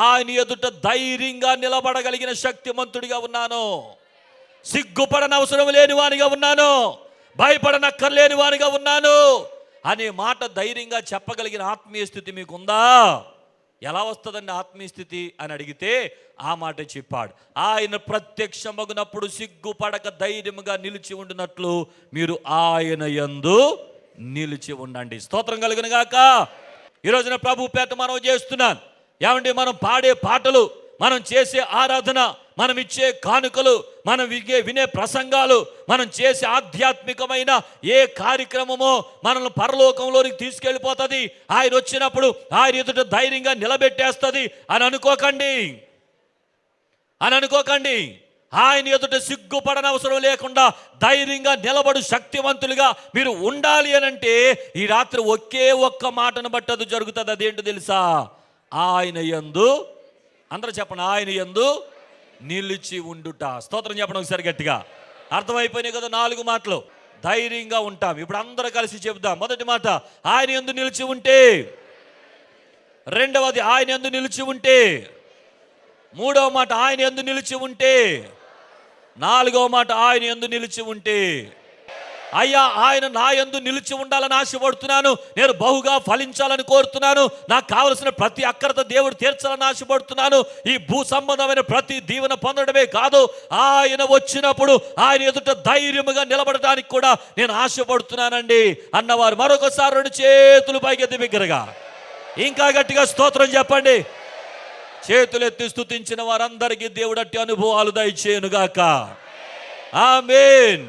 ఆయన ఎదుట ధైర్యంగా నిలబడగలిగిన శక్తిమంతుడిగా ఉన్నాను, సిగ్గుపడని అవసరం లేని వానిగా ఉన్నాను, భయపడనక్కర్లేని వానిగా ఉన్నాను అనే మాట ధైర్యంగా చెప్పగలిగిన ఆత్మీయ స్థితి మీకుందా? ఎలా వస్తుందండి ఆత్మీయ స్థితి అని అడిగితే ఆ మాట చెప్పాడు. ఆయన ప్రత్యక్షమగునప్పుడు సిగ్గుపడక ధైర్యముగా నిలిచి ఉండినట్లు మీరు ఆయన యందు నిలిచి ఉండండి. స్తోత్రం కలుగును గాక. ఈ రోజున ప్రభు పేట మనం చేస్తున్నాను. ఏమండి? మనం పాడే పాటలు, మనం చేసే ఆరాధన, మనం ఇచ్చే కానుకలు, మనం వినే ప్రసంగాలు, మనం చేసే ఆధ్యాత్మికమైన ఏ కార్యక్రమమో మనల్ని పరలోకంలోనికి తీసుకెళ్ళిపోతుంది. ఆయన వచ్చినప్పుడు ఆయన ఎదుట ధైర్యంగా నిలబెట్టేస్తుంది అని అనుకోకండి. ఆయన ఎదుట సిగ్గుపడని అవసరం లేకుండా ధైర్యంగా నిలబడు శక్తివంతులుగా మీరు ఉండాలి అనంటే ఈ రాత్రి ఒకే ఒక్క మాటను బట్టి అది జరుగుతుంది. అదేంటో తెలుసా? ఆయన యందు, అందరూ చెప్పండి, ఆయన యందు నిలిచి ఉండుట. స్తోత్రం చెప్పండి ఒకసారి గట్టిగా. అర్థమైపోయినాయి కదా 4 మాటలు. ధైర్యంగా ఉంటాం. ఇప్పుడు అందరూ కలిసి చెబుదాం. మొదటి మాట, ఆయన యందు నిలిచి ఉంటే. రెండవది, ఆయన యందు నిలిచి ఉంటే. మూడవ మాట, ఆయన యందు నిలిచి ఉంటే. నాలుగవ మాట, ఆయన యందు నిలిచి ఉంటే. అయ్యా, ఆయన నా యందు నిలిచి ఉండాలని ఆశపడుతున్నాను, నేను బహుగా ఫలించాలని కోరుతున్నాను, నాకు కావలసిన ప్రతి అక్కరత దేవుడు తీర్చాలని ఆశపడుతున్నాను, ఈ భూ సంబంధమైన ప్రతి దీవెన పొందడమే కాదు, ఆయన వచ్చినప్పుడు ఆయన ఎదుట ధైర్యముగా నిలబడడానికి కూడా నేను ఆశపడుతున్నానండి అన్నవారు మరొకసారి 2 చేతులు పైకెత్తి బిగ్గరగా ఇంకా గట్టిగా స్తోత్రం చెప్పండి. చేతులెత్తి స్తుతించిన వారందరికీ దేవుడు అట్టి అనుభవాలు దయచేయునుగాక. ఆమేన్.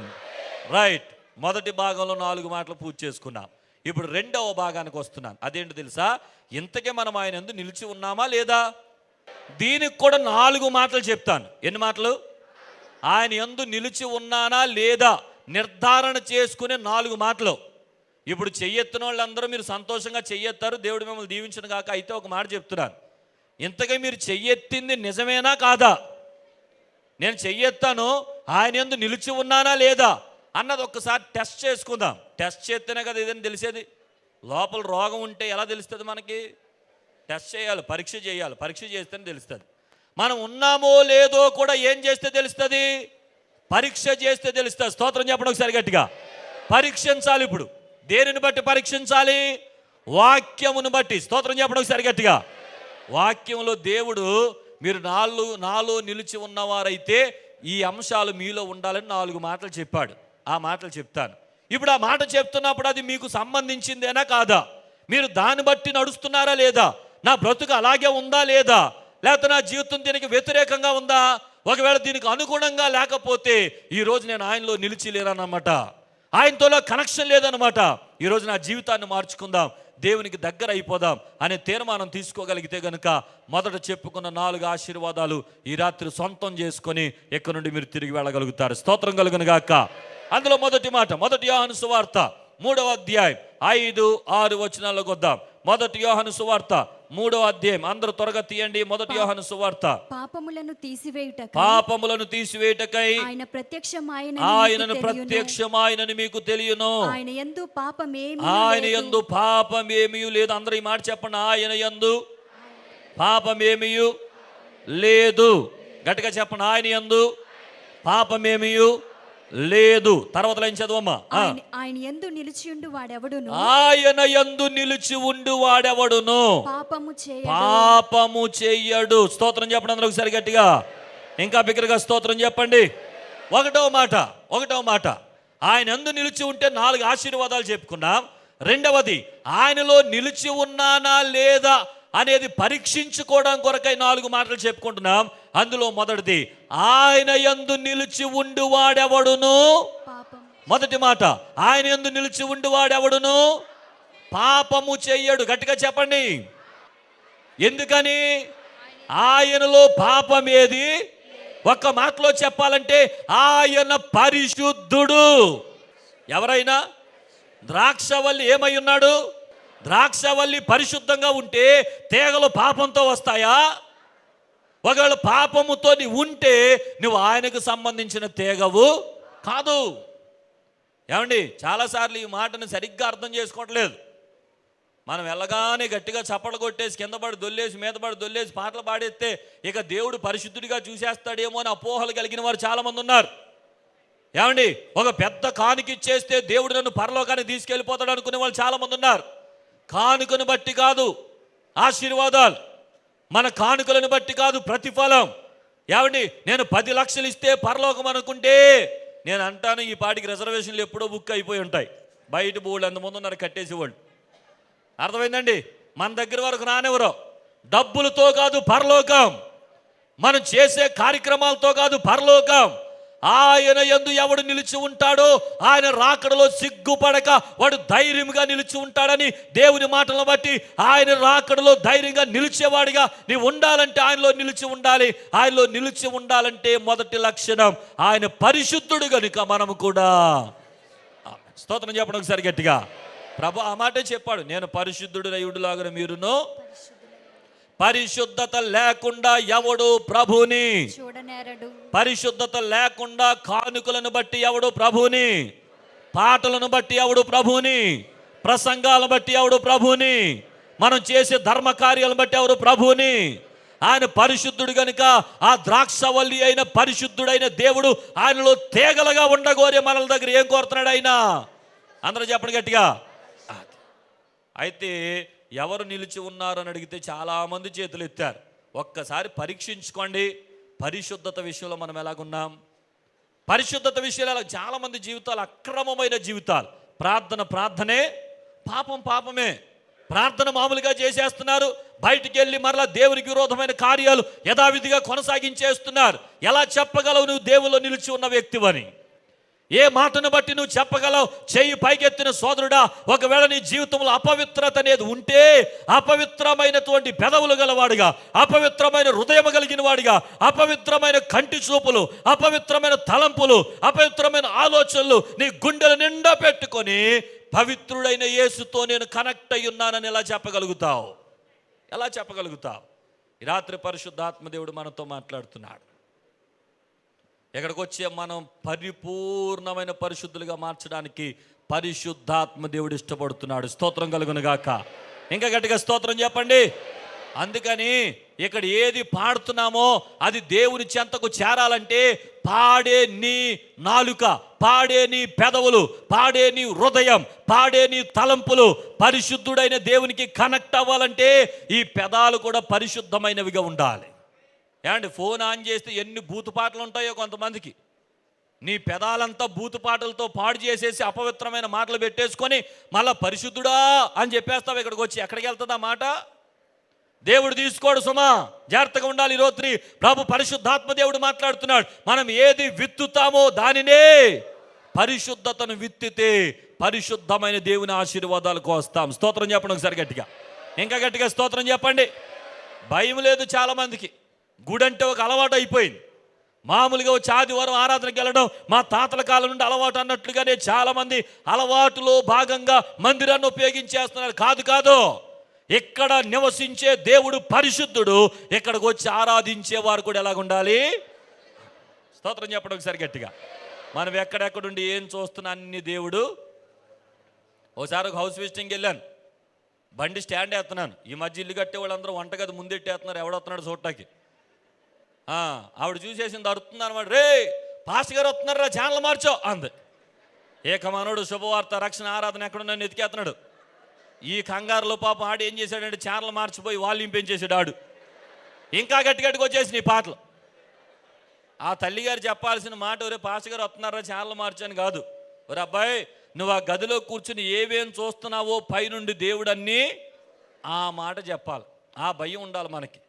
రైట్. మొదటి భాగంలో 4 మాటలు పూర్తి చేసుకున్నాం. ఇప్పుడు రెండవ భాగానికి వస్తున్నాను. అదేంటి తెలుసా? ఇంతకే మనం ఆయన యందు నిలిచి ఉన్నామా లేదా? దీనికి కూడా 4 మాటలు చెప్తాను. ఎన్ని మాటలు? ఆయన యందు నిలిచి ఉన్నానా లేదా నిర్ధారణ చేసుకునే 4 మాటలు. ఇప్పుడు చెయ్యెత్తిన వాళ్ళందరూ మీరు సంతోషంగా చెయ్యెత్తారు, దేవుడు మిమ్మల్ని దీవించిన కాక. అయితే ఒక మాట చెప్తున్నాను, ఇంతగా మీరు చెయ్యెత్తింది నిజమేనా కాదా? నేను చెయ్యెత్తాను, ఆయన యందు నిలిచి ఉన్నానా లేదా అన్నది ఒక్కసారి టెస్ట్ చేసుకుందాం. టెస్ట్ చేస్తేనే కదా ఏదైనా తెలిసేది. లోపల రోగం ఉంటే ఎలా తెలుస్తుంది మనకి? టెస్ట్ చేయాలి, పరీక్ష చేయాలి. పరీక్ష చేస్తేనే తెలుస్తుంది. మనం ఉన్నామో లేదో కూడా ఏం చేస్తే తెలుస్తుంది? పరీక్ష చేస్తే తెలుస్తుంది. స్తోత్రం చెప్పండి ఒకసారి గట్టిగా. పరీక్షించాలి. ఇప్పుడు దేనిని బట్టి పరీక్షించాలి? వాక్యమును బట్టి. స్తోత్రం చెప్పండి ఒకసారి గట్టిగా. వాక్యంలో దేవుడు మీరు నాలో నిలిచి ఉన్నవారైతే ఈ అంశాలు మీలో ఉండాలని 4 మాటలు చెప్పాడు. ఆ మాటలు చెప్తాను. ఇప్పుడు ఆ మాట చెప్తున్నప్పుడు అది మీకు సంబంధించిందేనా కాదా? మీరు దాన్ని బట్టి నడుస్తున్నారా లేదా? నా బ్రతుకు అలాగే ఉందా లేదా? లేకపోతే నా జీవితం దీనికి వ్యతిరేకంగా ఉందా? ఒకవేళ దీనికి అనుగుణంగా లేకపోతే ఈరోజు నేను ఆయనలో నిలిచి లేనన్నమాట, ఆయనతో కనెక్షన్ లేదన్నమాట. ఈరోజు నా జీవితాన్ని మార్చుకుందాం, దేవునికి దగ్గర అయిపోదాం అనే తీర్మానం తీసుకోగలిగితే గనుక మొదట చెప్పుకున్న 4 ఆశీర్వాదాలు ఈ రాత్రి సొంతం చేసుకొని ఎక్కడి నుండి మీరు తిరిగి వెళ్ళగలుగుతారు. స్తోత్రం కలుగును గాక. అందులో మొదటి మాట, 1 యోహాను సువార్త 3వ అధ్యాయం 5, 6 వచనాల్లోకి వద్దాం. 1 యోహాను సువార్త 3వ అధ్యాయం, అందరూ త్వరగా తీయండి. 1 యోహాను సువార్త. పాపములను తీసివేయుటకై ఆయనను ప్రత్యక్షమాయనని మీకు తెలియను. ఆయన యందు పాపమేమీ లేదు. అందరూ ఈ మాట చెప్పండి. ఆయన యందు పాపమేమీ లేదు. గట్టిగా చెప్పండి. ఆయన యందు పాపమేమీ లేదు. తర్వాత లైన్ చదవమ్మా. ఆయన యందు నిలిచి ఉండు వాడెవడును, ఆయన యందు నిలిచి ఉండు వాడెవడును పాపము చేయడు. స్తోత్రం చెప్పండి అందరూ ఒకసారి గట్టిగా, ఇంకా బిగ్గరగా స్తోత్రం చెప్పండి. ఒకటో మాట ఆయన యందు నిలిచి ఉంటే 4 ఆశీర్వాదాలు చెప్పుకున్నాం. రెండవది, ఆయనలో నిలిచి ఉన్నానా లేదా అనేది పరీక్షించుకోవడం కొరకై 4 మాటలు చెప్పుకుంటున్నాం. అందులో మొదటిది, ఆయన యందు నిలిచి ఉండు వాడెవడును. మొదటి మాట, ఆయన యందు నిలిచి ఉండు వాడెవడును పాపము చెయ్యడు. గట్టిగా చెప్పండి. ఎందుకని? ఆయనలో పాపం ఏది? ఒక్క మాటలో చెప్పాలంటే ఆయన పరిశుద్ధుడు. ఎవరైనా ద్రాక్షవల్లి ఏమై ఉన్నాడు? ద్రాక్షవల్లి పరిశుద్ధంగా ఉంటే తీగలు పాపంతో వస్తాయా? ఒకవేళ పాపముతో ఉంటే నువ్వు ఆయనకు సంబంధించిన తీగవు కాదు. ఏమండి, చాలాసార్లు ఈ మాటను సరిగ్గా అర్థం చేసుకోవట్లేదు. మనం వెళ్ళగానే గట్టిగా చప్పట్లు కొట్టేసి కింద పడి దొల్లేసి మీద పడి దొల్లేసి పాటలు పాడేస్తే ఇక దేవుడు పరిశుద్ధుడిగా చూసేస్తాడేమో అని అపోహలు కలిగిన వారు చాలామంది ఉన్నారు. ఏమండి, ఒక పెద్ద కానుకిచ్చేస్తే దేవుడు నన్ను పరలోకానికి తీసుకెళ్ళిపోతాడు అనుకునే వాళ్ళు చాలామంది ఉన్నారు. కానుకను బట్టి కాదు ఆశీర్వాదాలు, మన కానుకలను బట్టి కాదు ప్రతిఫలం. ఏమండి, నేను 10 లక్షలు ఇస్తే పరలోకం అనుకుంటే నేను అంటాను ఈ పాటికి రిజర్వేషన్లు ఎప్పుడో బుక్ అయిపోయి ఉంటాయి. బయట బోళ్ళు ఎంతమంది ఉన్నారు కట్టేసేవాళ్ళు. అర్థమైందండి? మన దగ్గర వరకు రానివ్వరు. డబ్బులతో కాదు పరలోకం, మనం చేసే కార్యక్రమాలతో కాదు పరలోకం. ఆయన యందు ఎవడు నిలిచి ఉంటాడో ఆయన రాకడలో సిగ్గుపడక వాడు ధైర్యంగా నిలిచి ఉంటాడని దేవుని మాటలను బట్టి ఆయన రాకడలో ధైర్యంగా నిలిచేవాడిగా నీవు ఉండాలంటే ఆయనలో నిలిచి ఉండాలి. ఆయనలో నిలిచి ఉండాలంటే మొదటి లక్షణం ఆయన పరిశుద్ధుడు గనుక మనము కూడా. స్తోత్రం చెప్పడం ఒకసారి గట్టిగా. ప్రభు ఆ మాటే చెప్పాడు, నేను పరిశుద్ధుడు అయ్యుడులాగా మీరును. పరిశుద్ధత లేకుండా ఎవడు ప్రభుని చూడనేరడు. పరిశుద్ధత లేకుండా కానుకలను బట్టి ఎవడు ప్రభుని, పాటలను బట్టి ఎవడు ప్రభుని, ప్రసంగాలను బట్టి ఎవడు ప్రభుని, మనం చేసే ధర్మ కార్యాలను బట్టి ఎవరు ప్రభుని. ఆయన పరిశుద్ధుడు గనుక ఆ ద్రాక్షవల్లి అయిన పరిశుద్ధుడైన దేవుడు ఆయనలో తీగలుగా ఉండగోరే మనల దగ్గర ఏం కోరుతున్నాడు ఆయన? అందరూ చెప్పండి గట్టిగా. అయితే ఎవరు నిలిచి ఉన్నారు అని అడిగితే చాలామంది చేతులు ఎత్తారు. ఒక్కసారి పరీక్షించుకోండి, పరిశుద్ధత విషయంలో మనం ఎలాగున్నాం. పరిశుద్ధత విషయంలో చాలామంది జీవితాలు అక్రమమైన జీవితాలు. ప్రార్థనే, పాపమే. ప్రార్థన మామూలుగా చేసేస్తున్నారు, బయటికి వెళ్ళి మరలా దేవునికి విరోధమైన కార్యాలు యథావిధిగా కొనసాగించేస్తున్నారు. ఎలా చెప్పగలవు నువ్వు దేవుల్లో నిలిచి ఉన్న వ్యక్తివని? ఏ మాటను బట్టి నువ్వు చెప్పగలవు? చెయ్యి పైకెత్తిన సోదరుడా, ఒకవేళ నీ జీవితంలో అపవిత్రత అనేది ఉంటే, అపవిత్రమైనటువంటి పెదవులు గలవాడిగా, అపవిత్రమైన హృదయం కలిగిన వాడిగా, అపవిత్రమైన కంటి చూపులు, అపవిత్రమైన తలంపులు, అపవిత్రమైన ఆలోచనలు నీ గుండెల నిండా పెట్టుకొని పవిత్రుడైన యేసుతో నేను కనెక్ట్ అయి ఉన్నానని ఎలా చెప్పగలుగుతావు? ఎలా చెప్పగలుగుతావు? ఈ రాత్రి పరిశుద్ధాత్మ దేవుడు మనతో మాట్లాడుతున్నాడు. ఎక్కడికి వచ్చే మనం పరిపూర్ణమైన పరిశుద్ధులుగా మార్చడానికి పరిశుద్ధాత్మ దేవుడు ఇష్టపడుతున్నాడు. స్తోత్రం కలుగును గాక. ఇంకా గట్టిగా స్తోత్రం చెప్పండి. అందుకని ఇక్కడ ఏది పాడుతున్నామో అది దేవుని చెంతకు చేరాలంటే పాడే నీ నాలుక, పాడే నీ పెదవులు, పాడే నీ హృదయం, పాడే నీ తలంపులు పరిశుద్ధుడైన దేవునికి కనెక్ట్ అవ్వాలంటే ఈ పెదాలు కూడా పరిశుద్ధమైనవిగా ఉండాలి. ఏమండి, ఫోన్ ఆన్ చేస్తే ఎన్ని బూతుపాటలు ఉంటాయో కొంతమందికి. నీ పెదాలంతా బూతుపాటలతో పాడు చేసేసి అపవిత్రమైన మాటలు పెట్టేసుకొని మళ్ళా పరిశుద్ధుడా అని చెప్పేస్తావు. ఇక్కడికి వచ్చి ఎక్కడికి వెళ్తుంది ఆ మాట? దేవుడు తీసుకోడు సుమా, జాగ్రత్తగా ఉండాలి. ఈ రాత్రి ప్రభు పరిశుద్ధాత్మ దేవుడు మాట్లాడుతున్నాడు. మనం ఏది విత్తుతామో దానినే, పరిశుద్ధతను విత్తితే పరిశుద్ధమైన దేవుని ఆశీర్వాదాలకు వస్తాం. స్తోత్రం చెప్పండి ఒకసారి గట్టిగా. ఇంకా గట్టిగా స్తోత్రం చెప్పండి. భయం లేదు చాలా మందికి. గుడి అంటే ఒక అలవాటు అయిపోయింది. మామూలుగా వచ్చి ఆదివారం ఆరాధనకి వెళ్ళడం మా తాతల కాలం నుండి అలవాటు అన్నట్లుగానే చాలామంది అలవాటులో భాగంగా మందిరాన్ని ఉపయోగించేస్తున్నారు. కాదు, ఇక్కడ నివసించే దేవుడు పరిశుద్ధుడు. ఇక్కడికి వచ్చి ఆరాధించేవారు కూడా ఎలాగ ఉండాలి? స్తోత్రం చెప్పడం ఒకసారి గట్టిగా. మనం ఎక్కడెక్కడుండి ఏం చూస్తున్నా అన్ని దేవుడు. ఒకసారి ఒక హౌస్ విజిటింగ్కి వెళ్ళాను. బండి స్టాండ్ వేస్తున్నాను. ఈ మధ్య ఇల్లు కట్టే వాళ్ళందరూ వంటగది ముందెట్టేస్తున్నారు, ఎవడొస్తున్నాడు చూడటానికి. ఆవిడ చూసేసింది, అరుతుంది అనమాట. రే పాస్టర్ గారు వస్తున్నారా, ఛానల్ మార్చో అంది. ఏకమానుడు శుభవార్త రక్షణ ఆరాధన ఎక్కడున్నా ఎతికేస్తున్నాడు. ఈ కంగారులో పాపం ఆడు ఏం చేశాడంటే ఛానల్ మార్చిపోయి వాల్యూమ్ పెంచేసాడు. ఆడు ఇంకా గట్టిగా వచ్చేసి నీ పాటలు. ఆ తల్లిగారు చెప్పాల్సిన మాట, ఒరే పాస్టర్ గారు వస్తున్నారా ఛానల్ మార్చని కాదు. ఒరే అబ్బాయి, నువ్వు ఆ గదిలో కూర్చుని ఏవేం చూస్తున్నావో పైనుండి దేవుడన్నీ ఆ మాట చెప్పాలి. ఆ భయం ఉండాలి మనకి.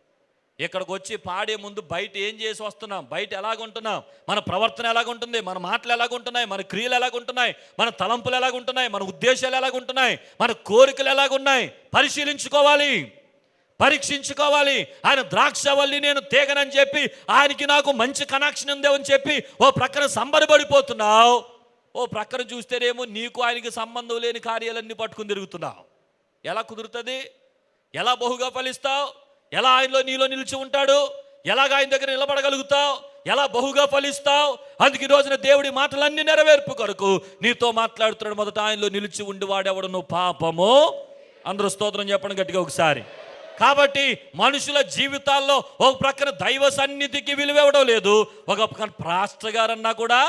ఇక్కడికి వచ్చి పాడే ముందు బయట ఏం చేసి వస్తున్నాం, బయట ఎలాగుంటున్నాం, మన ప్రవర్తన ఎలాగుంటుంది, మన మాటలు ఎలాగుంటున్నాయి, మన క్రియలు ఎలాగుంటున్నాయి, మన తలంపులు ఎలాగుంటున్నాయి, మన ఉద్దేశాలు ఎలాగుంటున్నాయి, మన కోరికలు ఎలాగున్నాయి పరిశీలించుకోవాలి, పరీక్షించుకోవాలి. ఆయన ద్రాక్షవల్లి నేను తీగనని చెప్పి ఆయనకి నాకు మంచి కనెక్షన్ ఉందేమని చెప్పి ఓ ప్రక్కన సంబరపడిపోతున్నావు. ఓ ప్రక్కన చూస్తేనేమో నీకు ఆయనకి సంబంధం లేని కార్యాలన్నీ పట్టుకుని తిరుగుతున్నావు. ఎలా కుదురుతుంది? ఎలా బహుగా ఫలిస్తావు? ఎలా ఆయనలో నీలో నిలిచి ఉంటాడు? ఎలాగ ఆయన దగ్గర నిలబడగలుగుతావు? ఎలా బహుగా ఫలిస్తావు? అందుకే ఈ రోజున దేవుడి మాటలన్నీ నెరవేర్పు కొరకు నీతో మాట్లాడుతున్నాడు. మొదట ఆయనలో నిలిచి ఉండి వాడెవడను పాపము. అందరూ స్తోత్రం చెప్పండి గట్టిగా ఒకసారి. కాబట్టి మనుషుల జీవితాల్లో ఒక ప్రక్కన దైవ సన్నిధికి విలువివ్వడం లేదు, ఒక ప్రక్కన పాస్టర్ గారన్నా కూడా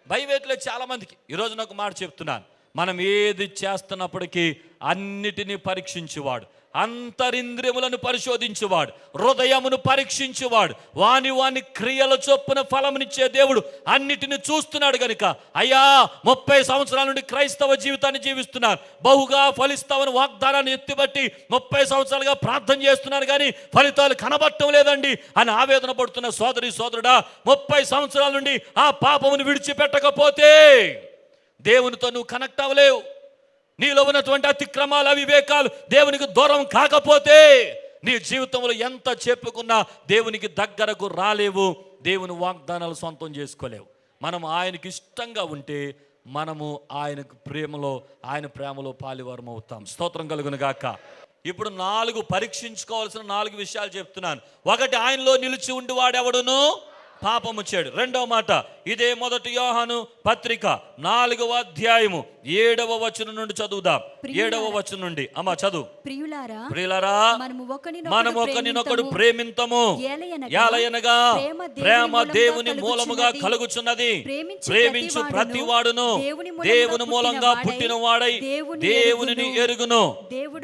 భయవేట్లేదు చాలా మందికి. ఈరోజు నాకు మాట చెప్తున్నాను, మనం ఏది చేస్తున్నప్పటికీ అన్నిటినీ పరీక్షించేవాడు, అంతరింద్రియములను పరిశోధించేవాడు, హృదయమును పరీక్షించేవాడు, వాని క్రియల చొప్పున ఫలమునిచ్చే దేవుడు అన్నిటిని చూస్తున్నాడు. కనుక అయ్యా 30 సంవత్సరాల నుండి క్రైస్తవ జీవితాన్ని జీవిస్తున్నాను, బహుగా ఫలిస్తామని వాగ్దానాన్ని ఎత్తిబట్టి 30 సంవత్సరాలుగా ప్రార్థన చేస్తున్నాను కానీ ఫలితాలు కనబడటం లేదండి అని ఆవేదన పడుతున్న సోదరి సోదరుడా, 30 సంవత్సరాల నుండి ఆ పాపమును విడిచిపెట్టకపోతే దేవునితో నువ్వు కనెక్ట్ అవ్వలేవు. నీలో ఉన్నటువంటి అతిక్రమాలు, అవివేకాలు దేవునికి దూరం కాకపోతే నీ జీవితంలో ఎంత చెప్పుకున్నా దేవునికి దగ్గరకు రాలేవు, దేవుని వాగ్దానాలు సొంతం చేసుకోలేవు. మనం ఆయనకి ఇష్టంగా ఉంటే మనము ఆయనకు ఆయన ప్రేమలో పాలివారం అవుతాం. స్తోత్రం కలుగును గాక. ఇప్పుడు 4 పరీక్షించుకోవాల్సిన 4 విషయాలు చెప్తున్నాను. ఒకటి, ఆయనలో నిలిచి ఉండి వాడెవడును పాపము చేయడు. రెండవ మాట, ఇదే 1 యోహాను పత్రిక 4వ అధ్యాయము 7వ వచనం నుండి చదువుదాం. 7వ వచనం నుండి అమ్మా చదువు. ప్రియులారా, మనము ఒకరినొకడు ప్రేమింతము, ఏలయనగా ప్రేమ దేవుని మూలముగా కలుగుచున్నది. ప్రేమించు ప్రతి వాడును దేవుని మూలంగా పుట్టిన వాడై దేవునిని ఎరుగును.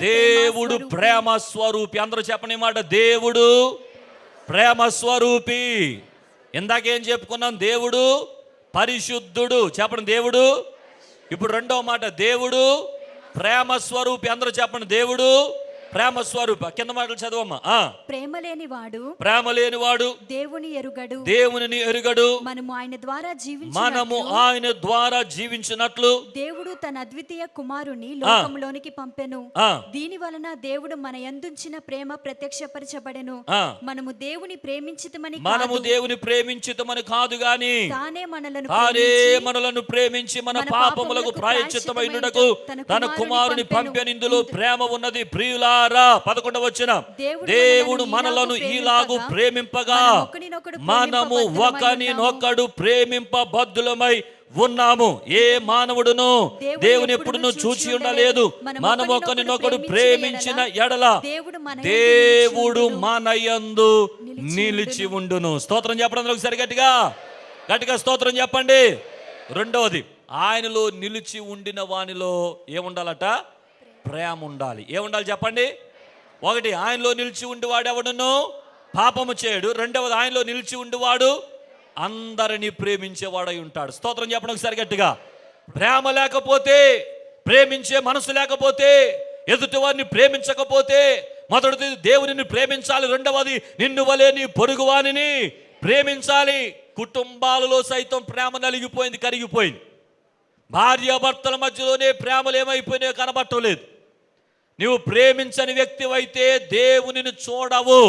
దేవుడు ప్రేమ స్వరూపి. అందరూ చెప్పని మాట, దేవుడు ప్రేమ స్వరూపి. ఇందాకేం చెప్పుకున్నాం? దేవుడు పరిశుద్ధుడు. చెప్పండి దేవుడు. ఇప్పుడు రెండవ మాట, దేవుడు ప్రేమ స్వరూపి. అందరూ చెప్పండి దేవుడు ప్రేమ స్వరూప. కింద మాటలు చదవమ్మా. ప్రేమ లేని వాడు దేవునిని ఎరుగడు. మనము ఆయన ద్వారా జీవించినట్లు దేవుడు తన అద్వితీయ కుమారుని లోకంలోనికి పంపెను. దీని వలన దేవుడు మన యందుంచిన ప్రేమ ప్రత్యక్షపరచబడెను. మనము దేవుని ప్రేమించితమని కాదు గాని తానే మనలను ప్రేమించి మన పాపములకు ప్రాయశ్చిత్తమైనటకు తన కుమారుని పంపెను. ఇందులో ప్రేమ ఉన్నది ప్రియులారా. 11వ వచనం, దేవుడు మనలను ఈలాగు ప్రేమింపగా మనము ఒకరినొకడు ప్రేమింపబద్ధులమై ఉన్నాము. ఏ మానవుడును దేవుని ఎప్పుడును చూచి ఉండలేదు. మనం ఒకరినొకడు ప్రేమించిన ఎడల దేవుడు మన యందు నిలిచి ఉండును. స్తోత్రం చెప్పడం ఒకసారి గట్టిగా స్తోత్రం చెప్పండి. రెండవది, ఆయనలో నిలిచి ఉండిన వానిలో ఏముండాలట? ప్రేమ ఉండాలి. ఏముండాలి చెప్పండి? ఒకటి, ఆయనలో నిలిచి ఉండేవాడు ఎవడును పాపము చేయడు. రెండవది, ఆయనలో నిలిచి ఉండేవాడు అందరినీ ప్రేమించేవాడై ఉంటాడు. స్తోత్రం చెప్పడం ఒకసారి గట్టిగా. ప్రేమ లేకపోతే, ప్రేమించే మనసు లేకపోతే, ఎదుటి వారిని ప్రేమించకపోతే, మొదటిది దేవునిని ప్రేమించాలి, రెండవది నిన్ను వలె నీ పొరుగువానిని ప్రేమించాలి. కుటుంబాలలో సైతం ప్రేమ నలిగిపోయింది, కరిగిపోయింది. భార్యాభర్తల మధ్యలోనే ప్రేమలు ఏమైపోయినాయో కనబట్టలేదు. నువ్వు ప్రేమించని వ్యక్తివైతే దేవునిని చూడవు.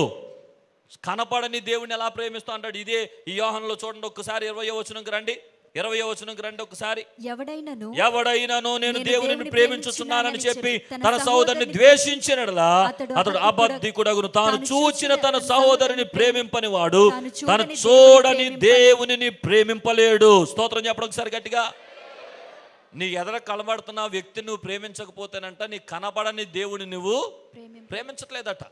కనపడని దేవుని ఎలా ప్రేమిస్తావు అంటాడు. ఇదే ఈ యోహానులో చూడండి ఒక్కసారి. 20వ వచనంకి రండి. 20వ వచనంకి రండి ఒకసారి. ఎవడైనను నేను దేవునిని ప్రేమించుచున్నానని చెప్పి తన సహోదరుని ద్వేషించినట్లా అతడు అబద్ధికుడగును. తాను చూచిన తన సహోదరుని ప్రేమింపని వాడు తను చూడని దేవునిని ప్రేమింపలేడు. స్తోత్రం చెప్పడం ఒకసారి గట్టిగా. నీ ఎదర కనబడుతున్న వ్యక్తిని నువ్వు ప్రేమించకపోతేనంట నీ కనబడని దేవుని నువ్వు ప్రేమించట్లేదట.